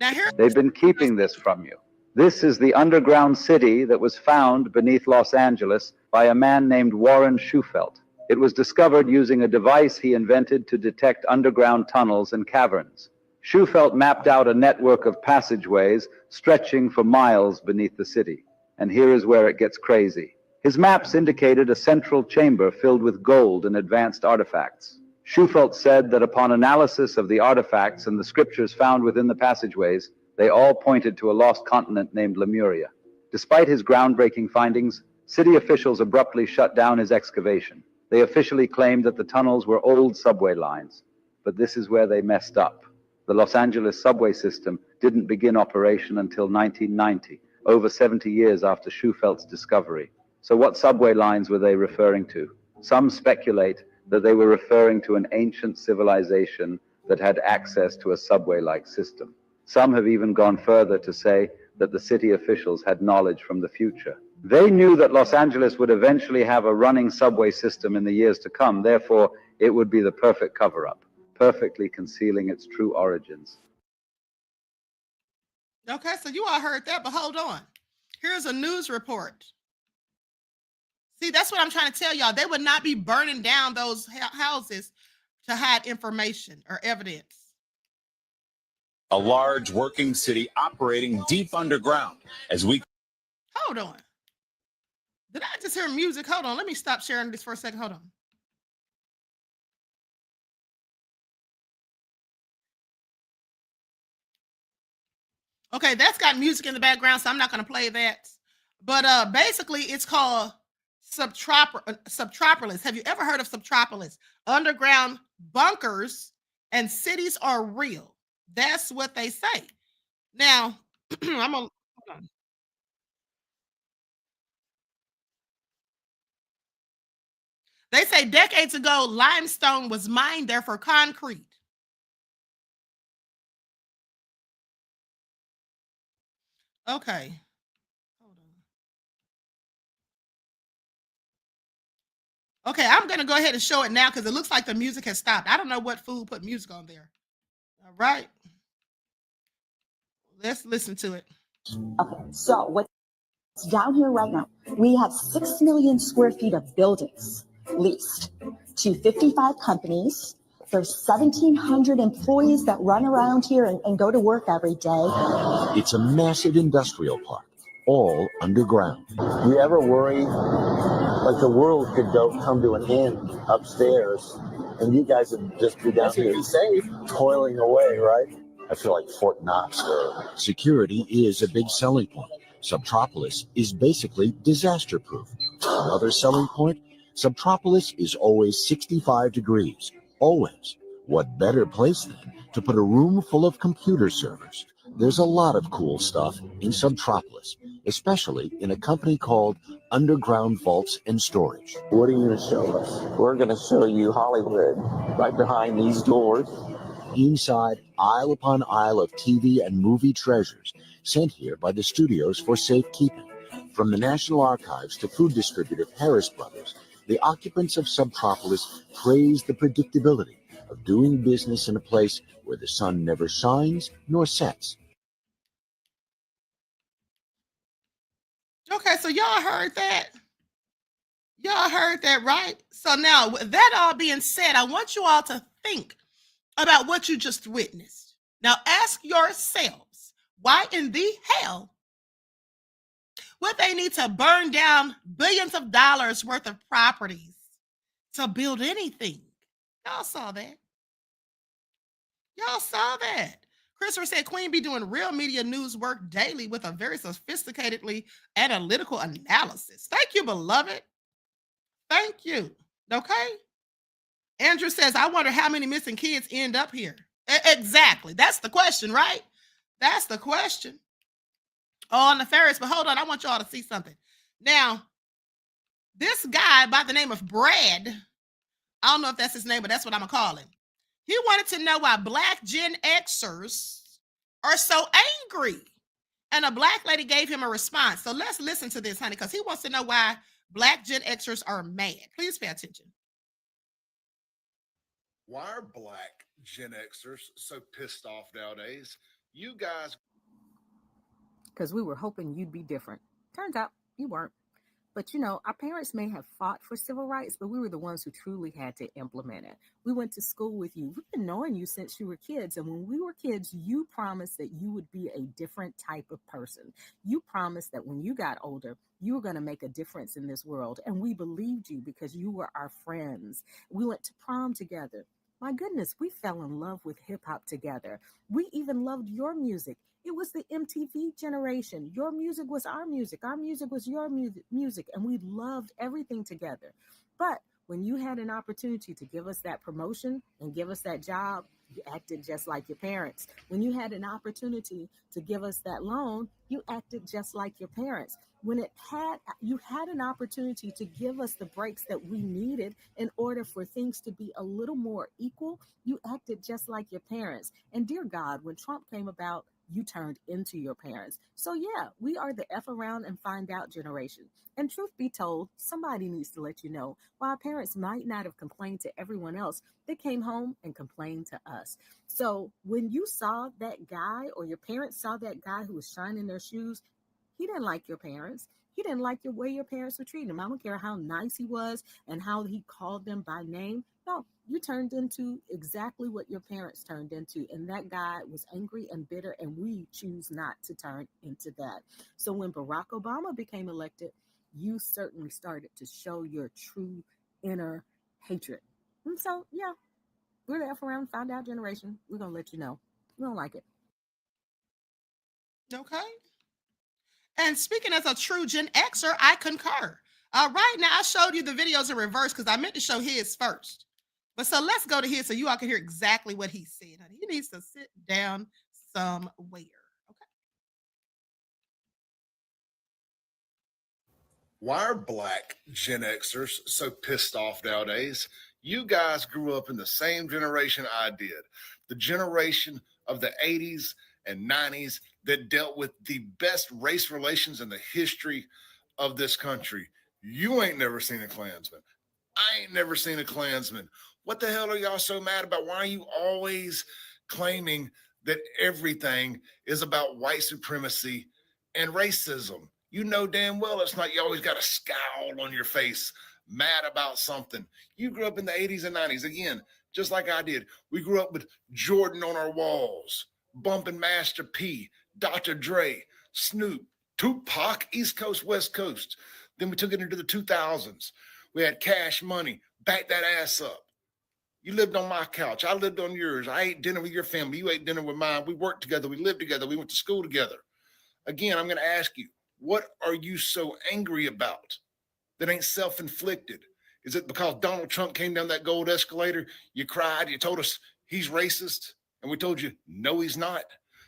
Now here they've been keeping this from you. This is the underground city that was found beneath Los Angeles by a man named Warren Shufelt. It was discovered using a device he invented to detect underground tunnels and caverns. Shufelt mapped out a network of passageways stretching for miles beneath the city. And here is where it gets crazy. His maps indicated a central chamber filled with gold and advanced artifacts. Shufelt said that upon analysis of the artifacts and the scriptures found within the passageways, they all pointed to a lost continent named Lemuria. Despite his groundbreaking findings, city officials abruptly shut down his excavation. They officially claimed that the tunnels were old subway lines. But this is where they messed up. The Los Angeles subway system didn't begin operation until 1990, over 70 years after Schufelt's discovery. So what subway lines were they referring to? Some speculate that they were referring to an ancient civilization that had access to a subway-like system. Some have even gone further to say that the city officials had knowledge from the future. They knew that Los Angeles would eventually have a running subway system in the years to come. Therefore, it would be the perfect cover-up, perfectly concealing its true origins. Okay, so you all heard that, but hold on. Here's a news report. See, that's what I'm trying to tell y'all. They would not be burning down those houses to hide information or evidence. A large working city operating deep underground as we... Hold on. Did I just hear music? Hold on. Let me stop sharing this for a second. Hold on. Okay, that's got music in the background, so I'm not going to play that. But basically, it's called Subtropolis. Have you ever heard of Subtropolis? Underground bunkers and cities are real. That's what they say. Now, I'm going to... Hold on. They say decades ago, limestone was mined there for concrete. Okay. Hold on. Okay, I'm going to go ahead and show it now because it looks like the music has stopped. I don't know what fool put music on there. All right. Let's listen to it. Okay, so what's down here right now, we have 6 million square feet of buildings leased to 55 companies. There's 1,700 employees that run around here and go to work every day. It's a massive industrial park, all underground. You ever worry like the world could come to an end upstairs and you guys would just be down here safe, toiling away, right? I feel like Fort Knox. Security is a big selling point. Subtropolis is basically disaster-proof. Another selling point, Subtropolis is always 65 degrees. Always. What better place then to put a room full of computer servers? There's a lot of cool stuff in Subtropolis, especially in a company called Underground Vaults and Storage. What are you going to show us? We're going to show you Hollywood right behind these doors. Inside, aisle upon aisle of TV and movie treasures sent here by the studios for safekeeping. From the National Archives to food distributor Harris Brothers, the occupants of Subtropolis praise the predictability of doing business in a place where the sun never shines nor sets. Okay, so y'all heard that? Y'all heard that, right? So now, with that all being said, I want you all to think about what you just witnessed. Now, ask yourselves, why in the hell would they need to burn down billions of dollars worth of properties to build anything? Y'all saw that. Y'all saw that. Christopher said Queen be doing real media news work daily with a very sophisticatedly analytical analysis. Thank you, beloved. Thank you. Okay. Andrew says, I wonder how many missing kids end up here. Exactly. That's the question, right? That's the question. Oh, nefarious. But hold on. I want y'all to see something. Now, this guy by the name of Brad, I don't know if that's his name, but that's what I'm going to call him. He wanted to know why Black Gen Xers are so angry. And a Black lady gave him a response. So let's listen to this, honey, because he wants to know why Black Gen Xers are mad. Please pay attention. Why are Black Gen Xers so pissed off nowadays? You guys. Because we were hoping you'd be different. Turns out you weren't. But, you know, our parents may have fought for civil rights, but we were the ones who truly had to implement it. We went to school with you. We've been knowing you since you were kids. And when we were kids, you promised that you would be a different type of person. You promised that when you got older, you were going to make a difference in this world. And we believed you because you were our friends. We went to prom together. My goodness, we fell in love with hip hop together. We even loved your music. It was the MTV generation. Your music was our music. Our music was your music. And we loved everything together. But when you had an opportunity to give us that promotion and give us that job, you acted just like your parents. When you had an opportunity to give us that loan, you acted just like your parents. When you had an opportunity to give us the breaks that we needed in order for things to be a little more equal, you acted just like your parents. And dear God, when Trump came about, you turned into your parents. So yeah, we are the F around and find out generation. And truth be told, somebody needs to let you know why our parents might not have complained to everyone else. They came home and complained to us. So when you saw that guy or your parents saw that guy who was shining their shoes, he didn't like your parents. He didn't like the way your parents were treating him. I don't care how nice he was and how he called them by name. No, you turned into exactly what your parents turned into. And that guy was angry and bitter, and we choose not to turn into that. So when Barack Obama became elected, you certainly started to show your true inner hatred. And so, yeah, we're the F around, found out generation. We're going to let you know. We don't like it. Okay. And speaking as a true Gen Xer, I concur. Right now, I showed you the videos in reverse because I meant to show his first. But so let's go to his so you all can hear exactly what he said. Honey. He needs to sit down somewhere. Okay. Why are Black Gen Xers so pissed off nowadays? You guys grew up in the same generation I did. The generation of the 80s and 90s that dealt with the best race relations in the history of this country. You ain't never seen a Klansman. I ain't never seen a Klansman. What the hell are y'all so mad about? Why are you always claiming that everything is about white supremacy and racism? You know damn well it's not. You always got a scowl on your face, mad about something. You grew up in the 80s and 90s. Again, just like I did. We grew up with Jordan on our walls, bumping Master P, Dr. Dre, Snoop, Tupac, East Coast, West Coast. Then we took it into the 2000s. We had Cash Money, back that ass up. You lived on my couch. I lived on yours. I ate dinner with your family. You ate dinner with mine. We worked together. We lived together. We went to school together. Again, I'm going to ask you, what are you so angry about that ain't self-inflicted? Is it because Donald Trump came down that gold escalator? You cried. You told us he's racist. And we told you, no, he's not.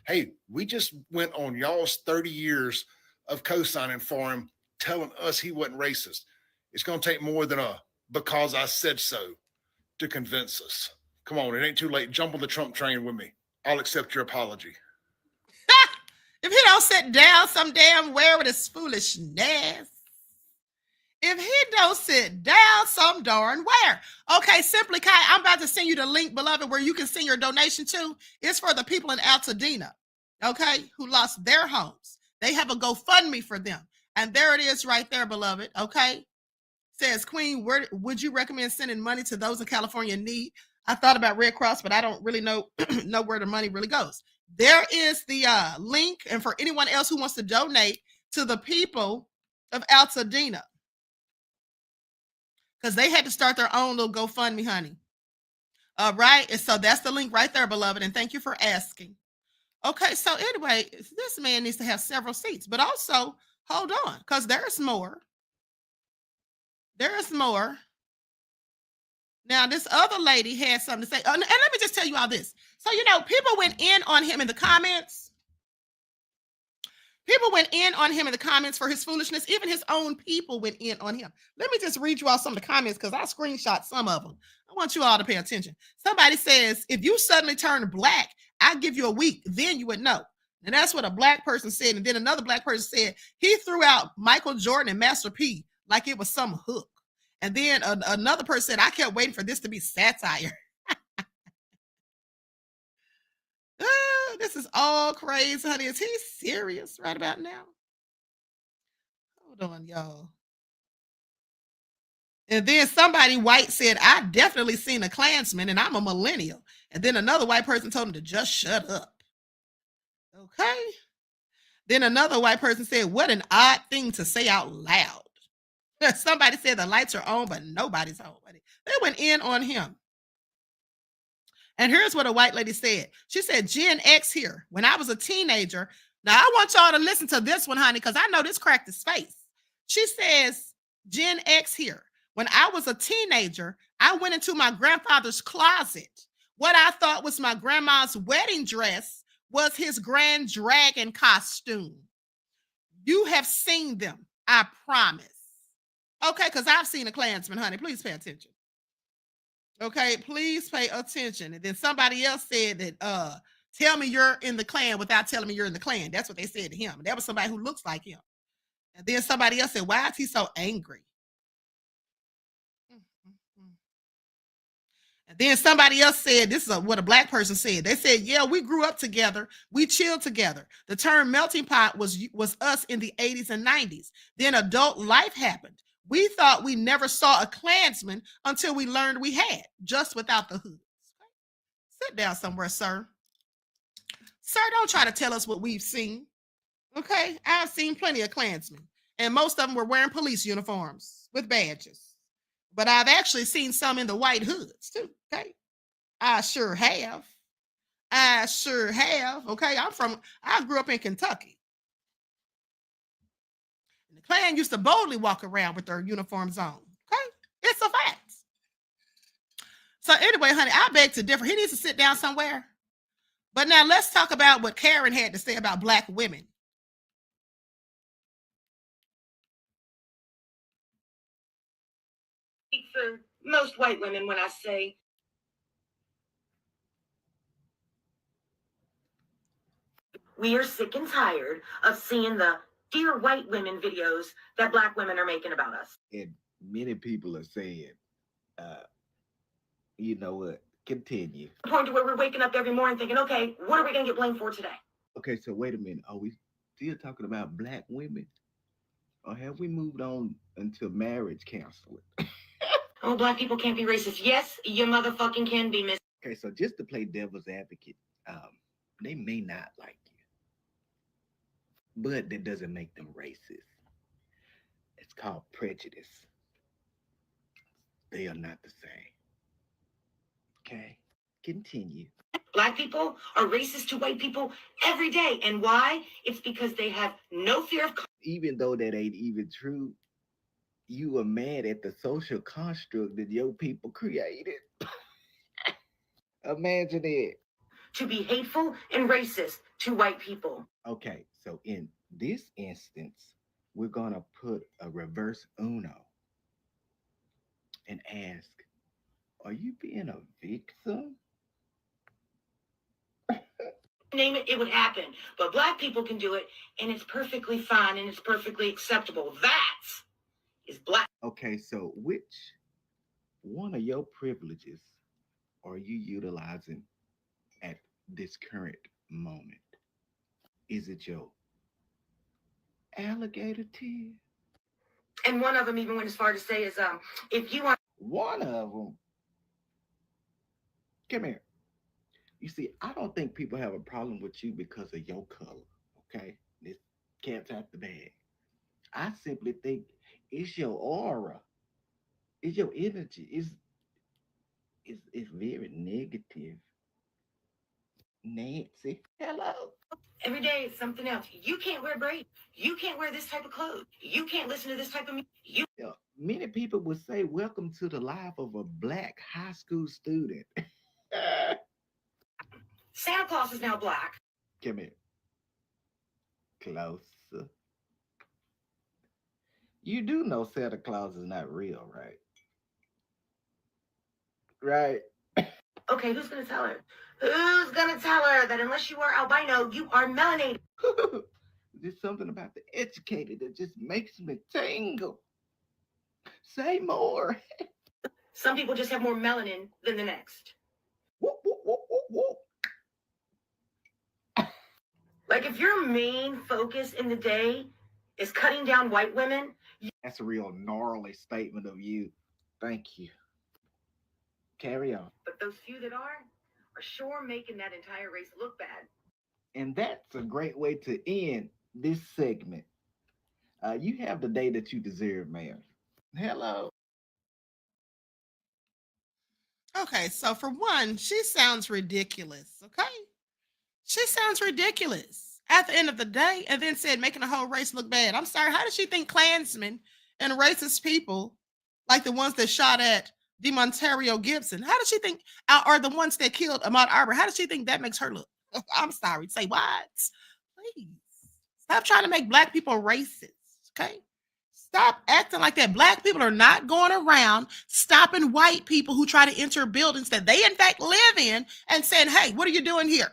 Hey, we just went on y'all's 30 years of co-signing for him, telling us he wasn't racist. It's going to take more than a because I said so to convince us. Come on, it ain't too late. Jump on the Trump train with me. I'll accept your apology. If he don't sit down some damn where with his foolishness. If he don't sit down some darn where. Okay, Simply Kai, I'm about to send you the link, beloved, where you can send your donation to. It's for the people in Altadena, okay, who lost their homes. They have a GoFundMe for them. And there it is right there, beloved, okay? Says, Queen, where would you recommend sending money to those in California in need? I thought about Red Cross, but I don't really know where the money really goes. There is the link, and for anyone else who wants to donate to the people of Altadena, because they had to start their own little GoFundMe, honey. All right, and so that's the link right there, beloved, and thank you for asking. Okay, so anyway, this man needs to have several seats, but also, hold on, because there's more. There's more. Now, this other lady had something to say. And let me just tell you all this. So, people went in on him in the comments. People went in on him in the comments for his foolishness. Even his own people went in on him. Let me just read you all some of the comments because I screenshot some of them. I want you all to pay attention. Somebody says, if you suddenly turn black, I'll give you a week. Then you would know. And that's what a black person said. And then another black person said, he threw out Michael Jordan and Master P like it was some hook. And then another person said, I kept waiting for this to be satire. This is all crazy, honey. Is he serious right about now? Hold on, y'all. And then somebody white said, I definitely seen a Klansman and I'm a millennial. And then another white person told him to just shut up. Okay. Then another white person said, what an odd thing to say out loud. Somebody said the lights are on, but nobody's home. They went in on him. And here's what a white lady said. She said, Gen X here. When I was a teenager. Now, I want y'all to listen to this one, honey, because I know this cracked his face. She says, Gen X here. When I was a teenager, I went into my grandfather's closet. What I thought was my grandma's wedding dress was his grand dragon costume. You have seen them, I promise. Okay, because I've seen a Klansman, honey. Please pay attention. Okay, please pay attention. And then somebody else said that, tell me you're in the Klan without telling me you're in the Klan. That's what they said to him. And that was somebody who looks like him. And then somebody else said, why is he so angry? And then somebody else said, this is what a black person said. They said, yeah, we grew up together. We chilled together. The term melting pot was us in the 80s and 90s. Then adult life happened. We thought we never saw a Klansman until we learned we had, just without the hoods. Sit down somewhere, sir. Sir, don't try to tell us what we've seen. Okay, I've seen plenty of Klansmen, and most of them were wearing police uniforms with badges. But I've actually seen some in the white hoods too, okay? I sure have. Okay, I grew up in Kentucky. The Klan used to boldly walk around with their uniforms on. Okay, it's a fact. So anyway, honey, I beg to differ. He needs to sit down somewhere. But now let's talk about what Karen had to say about black women. For most white women, when I say we are sick and tired of seeing the dear white women videos that black women are making about us. And many people are saying, you know what, continue. The point to where we're waking up every morning thinking, okay, what are we going to get blamed for today? Okay, so wait a minute. Are we still talking about black women? Or have we moved on into marriage counseling? Oh, black people can't be racist. Yes, you motherfucking can be, miss. Okay, so just to play devil's advocate, they may not like you, but that doesn't make them racist. It's called prejudice. They are not the same. Okay, continue. Black people are racist to white people every day. And why? It's because they have no fear of... Even though that ain't even true, you are mad at the social construct that your people created. Imagine it. To be hateful and racist to white people. Okay, so in this instance, we're gonna put a reverse Uno and ask, are you being a victim? Name it, it would happen. But black people can do it, and it's perfectly fine and it's perfectly acceptable. That is black. Okay, so which one of your privileges are you utilizing at this current moment? Is it your alligator teeth? And one of them even went as far to say is, if you want. One of them. Come here. You see, I don't think people have a problem with you because of your color. Okay, this cat's out the bag. I simply think it's your aura, it's your energy. It's very negative. Nancy, hello. Every day it's something else. You can't wear braids. You can't wear this type of clothes. You can't listen to this type of music. Yeah, many people would say, "Welcome to the life of a black high school student." Santa Claus is now black. Come here. Closer. You do know Santa Claus is not real, right? Right. Okay, who's gonna tell her? Who's gonna tell her that unless you are albino, you are melanated? There's something about the educated that just makes me tingle. Say more. Some people just have more melanin than the next. Whoop, whoop, whoop, whoop, whoop. Like if your main focus in the day is cutting down white women. That's a real gnarly statement of you. Thank you. Carry on. But those few that are sure making that entire race look bad. And that's a great way to end this segment. You have the day that you deserve, ma'am. Hello. Okay, so for one, she sounds ridiculous. Okay, she sounds ridiculous at the end of the day, and then said making the whole race look bad. I'm sorry, how does she think Klansmen and racist people like the ones that shot at DeMontario Gibson, how does she think are the ones that killed Ahmaud Arbery? How does she think that makes her look? I'm sorry, say what? Please stop trying to make black people racist. Okay, stop acting like that. Black people are not going around stopping white people who try to enter buildings that they in fact live in and saying, hey, what are you doing here?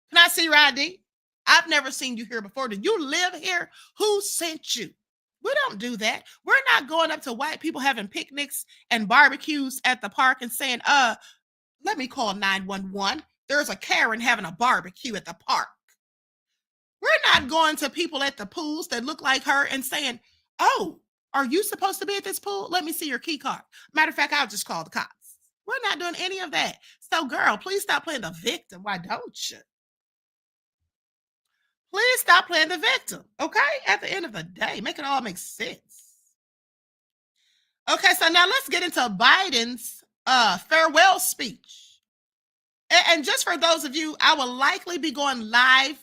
Can I see your ID? I've never seen you here before. Do you live here? Who sent you? We don't do that. We're not going up to white people having picnics and barbecues at the park and saying, let me call 911. There's a Karen having a barbecue at the park. We're not going to people at the pools that look like her and saying, oh, are you supposed to be at this pool? Let me see your key card. Matter of fact, I'll just call the cops. We're not doing any of that. So, girl, please stop playing the victim. Why don't you? Please stop playing the victim, okay? At the end of the day, make it all make sense. Okay, so now let's get into Biden's farewell speech. And just for those of you, I will likely be going live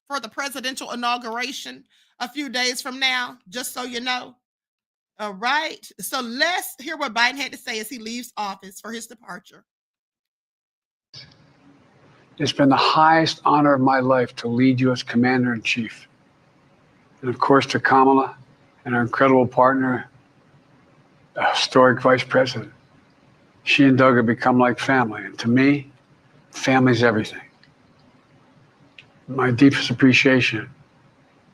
for the presidential inauguration a few days from now, just so you know. All right, so let's hear what Biden had to say as he leaves office for his departure. It's been the highest honor of my life to lead you as Commander-in-Chief. And of course to Kamala and our incredible partner, the historic Vice President. She and Doug have become like family. And to me, family's everything. My deepest appreciation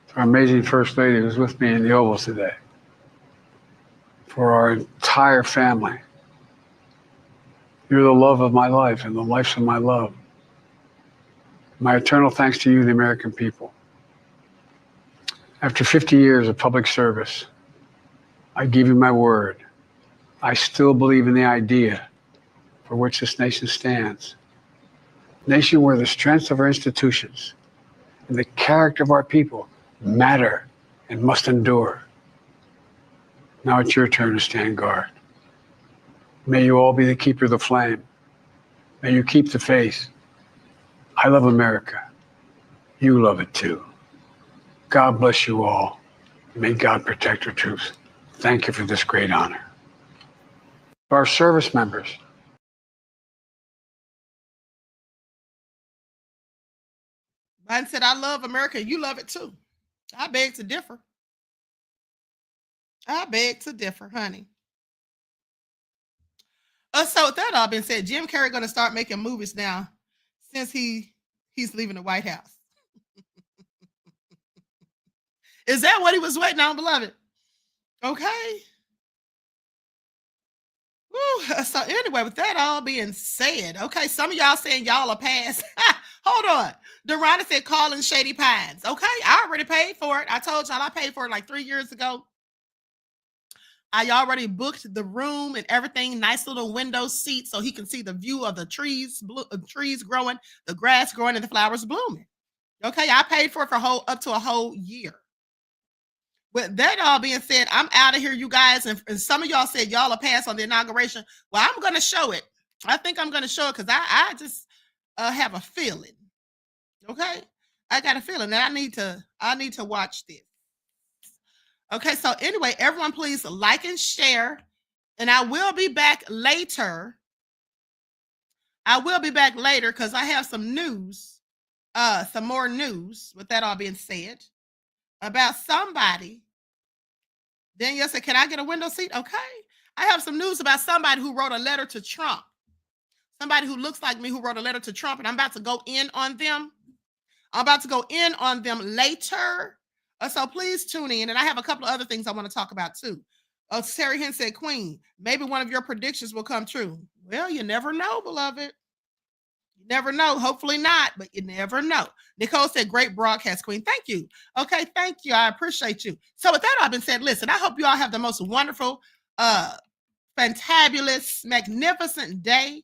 to our amazing First Lady who's with me in the Oval today. For our entire family. You're the love of my life and the lives of my love. My eternal thanks to you, the American people. After 50 years of public service, I give you my word. I still believe in the idea for which this nation stands. A nation where the strength of our institutions and the character of our people matter and must endure. Now it's your turn to stand guard. May you all be the keeper of the flame. May you keep the faith. I love America. You love it too. God bless you all. May God protect our troops. Thank you for this great honor. For our service members, Biden said, I love America. You love it too. I beg to differ. I beg to differ, honey. So with that all being said, Jim Carrey going to start making movies now since he's leaving the White House. Is that what he was waiting on, beloved? Okay. Woo. So anyway, with that all being said, okay, some of y'all saying y'all are past. Hold on. Dorana said call in Shady Pines. Okay, I already paid for it. I told y'all I paid for it like 3 years ago. I already booked the room and everything. Nice little window seat so he can see the view of the trees growing, the grass growing, and the flowers blooming. Okay, I paid for it for up to a whole year. With that all being said, I'm out of here, you guys. And some of y'all said y'all are passed on the inauguration. Well, I'm going to show it. I think I'm going to show it because I just have a feeling. Okay, I got a feeling that I need to watch this. Okay, so anyway, everyone, please like and share. And I will be back later. Because I have some news, some more news. With that all being said, about somebody. Danielle said, can I get a window seat? Okay. I have some news about somebody who wrote a letter to Trump. Somebody who looks like me who wrote a letter to Trump, and I'm about to go in on them. Later. So please tune in. And I have a couple of other things I want to talk about too. Terry Hinn said, Queen, maybe one of your predictions will come true. Well, you never know, beloved. You never know. Hopefully not, but you never know. Nicole said, great broadcast, Queen. Thank you. Okay, thank you. I appreciate you. So with that all been said, listen, I hope you all have the most wonderful, fantabulous, magnificent day.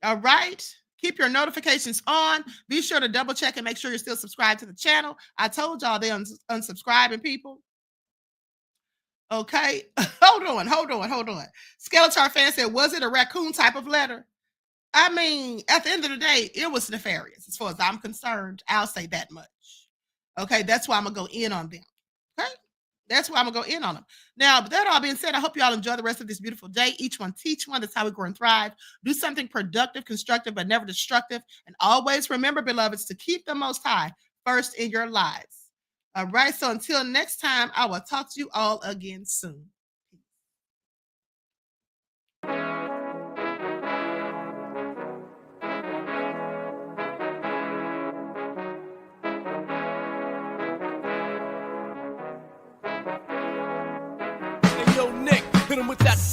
All right. Keep your notifications on. Be sure to double check and make sure you're still subscribed to the channel. I told y'all they're unsubscribing people. Okay. Hold on. Skeletor fan said, was it a raccoon type of letter? I mean, at the end of the day, it was nefarious. As far as I'm concerned, I'll say that much. Okay. That's why I'm going to go in on them. Okay. That's why I'm going to go in on them. Now, but that all being said, I hope you all enjoy the rest of this beautiful day. Each one teach one. That's how we grow and thrive. Do something productive, constructive, but never destructive. And always remember, beloveds, to keep the Most High first in your lives. All right. So until next time, I will talk to you all again soon.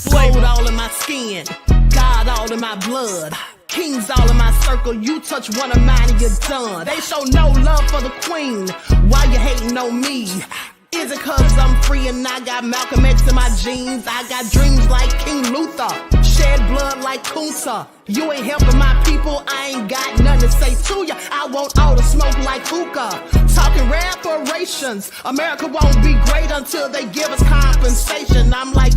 Gold all in my skin, God all in my blood, kings all in my circle. You touch one of mine and you're done. They show no love for the queen. Why you hating on me? Is it cause I'm free and I got Malcolm X in my jeans? I got dreams like King Luther, shed blood like Kunta. You ain't helping my people, I ain't got nothing to say to ya. I want all the smoke like hookah. Talking reparations, America won't be great until they give us compensation. I'm like,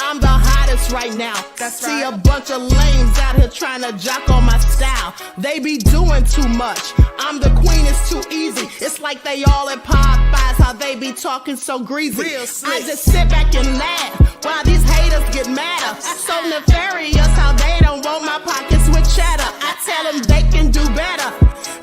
I'm the hottest right now. See a bunch of lames out here trying to jock on my style. They be doing too much. I'm the queen, it's too easy. It's like they all at Popeyes, how they be talking so greasy. I just sit back and laugh while these haters get madder. So nefarious how they don't want my pockets with cheddar. I tell them they can do better.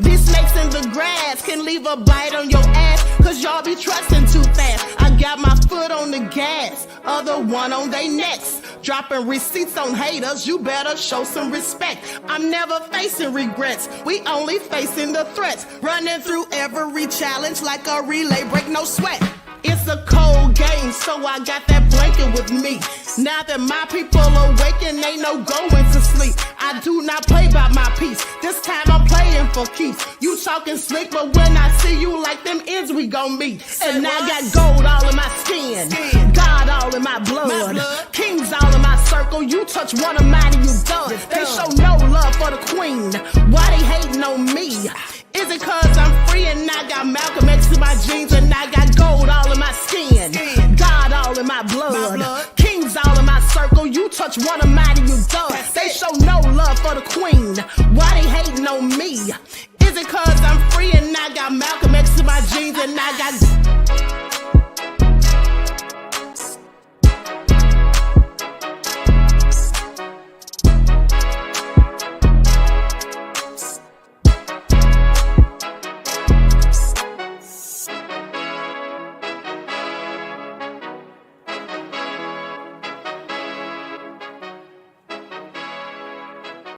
These snakes in the grass can leave a bite on your ass, cause y'all be trusting too fast. I got my foot on the gas, other one on they necks. Dropping receipts on haters, you better show some respect. I'm never facing regrets, we only facing the threats. Running through every challenge like a relay, break no sweat. It's a cold game, so I got that blanket with me. Now that my people awaken, ain't no going to sleep. I do not play by my piece. This time I'm playing for keeps. You talking slick, but when I see you like them ends, we gon' meet. And I got gold all in my skin, God all in my blood, kings all in my circle. You touch one of mine and you done. They show no love for the queen. Why they hating on me? Is it cause I'm free and I got Malcolm X in my jeans and I got gold all in my skin, God all in my blood, kings all in my circle. You touch one of mine and you done. They show no love for the queen. Why they hating on me?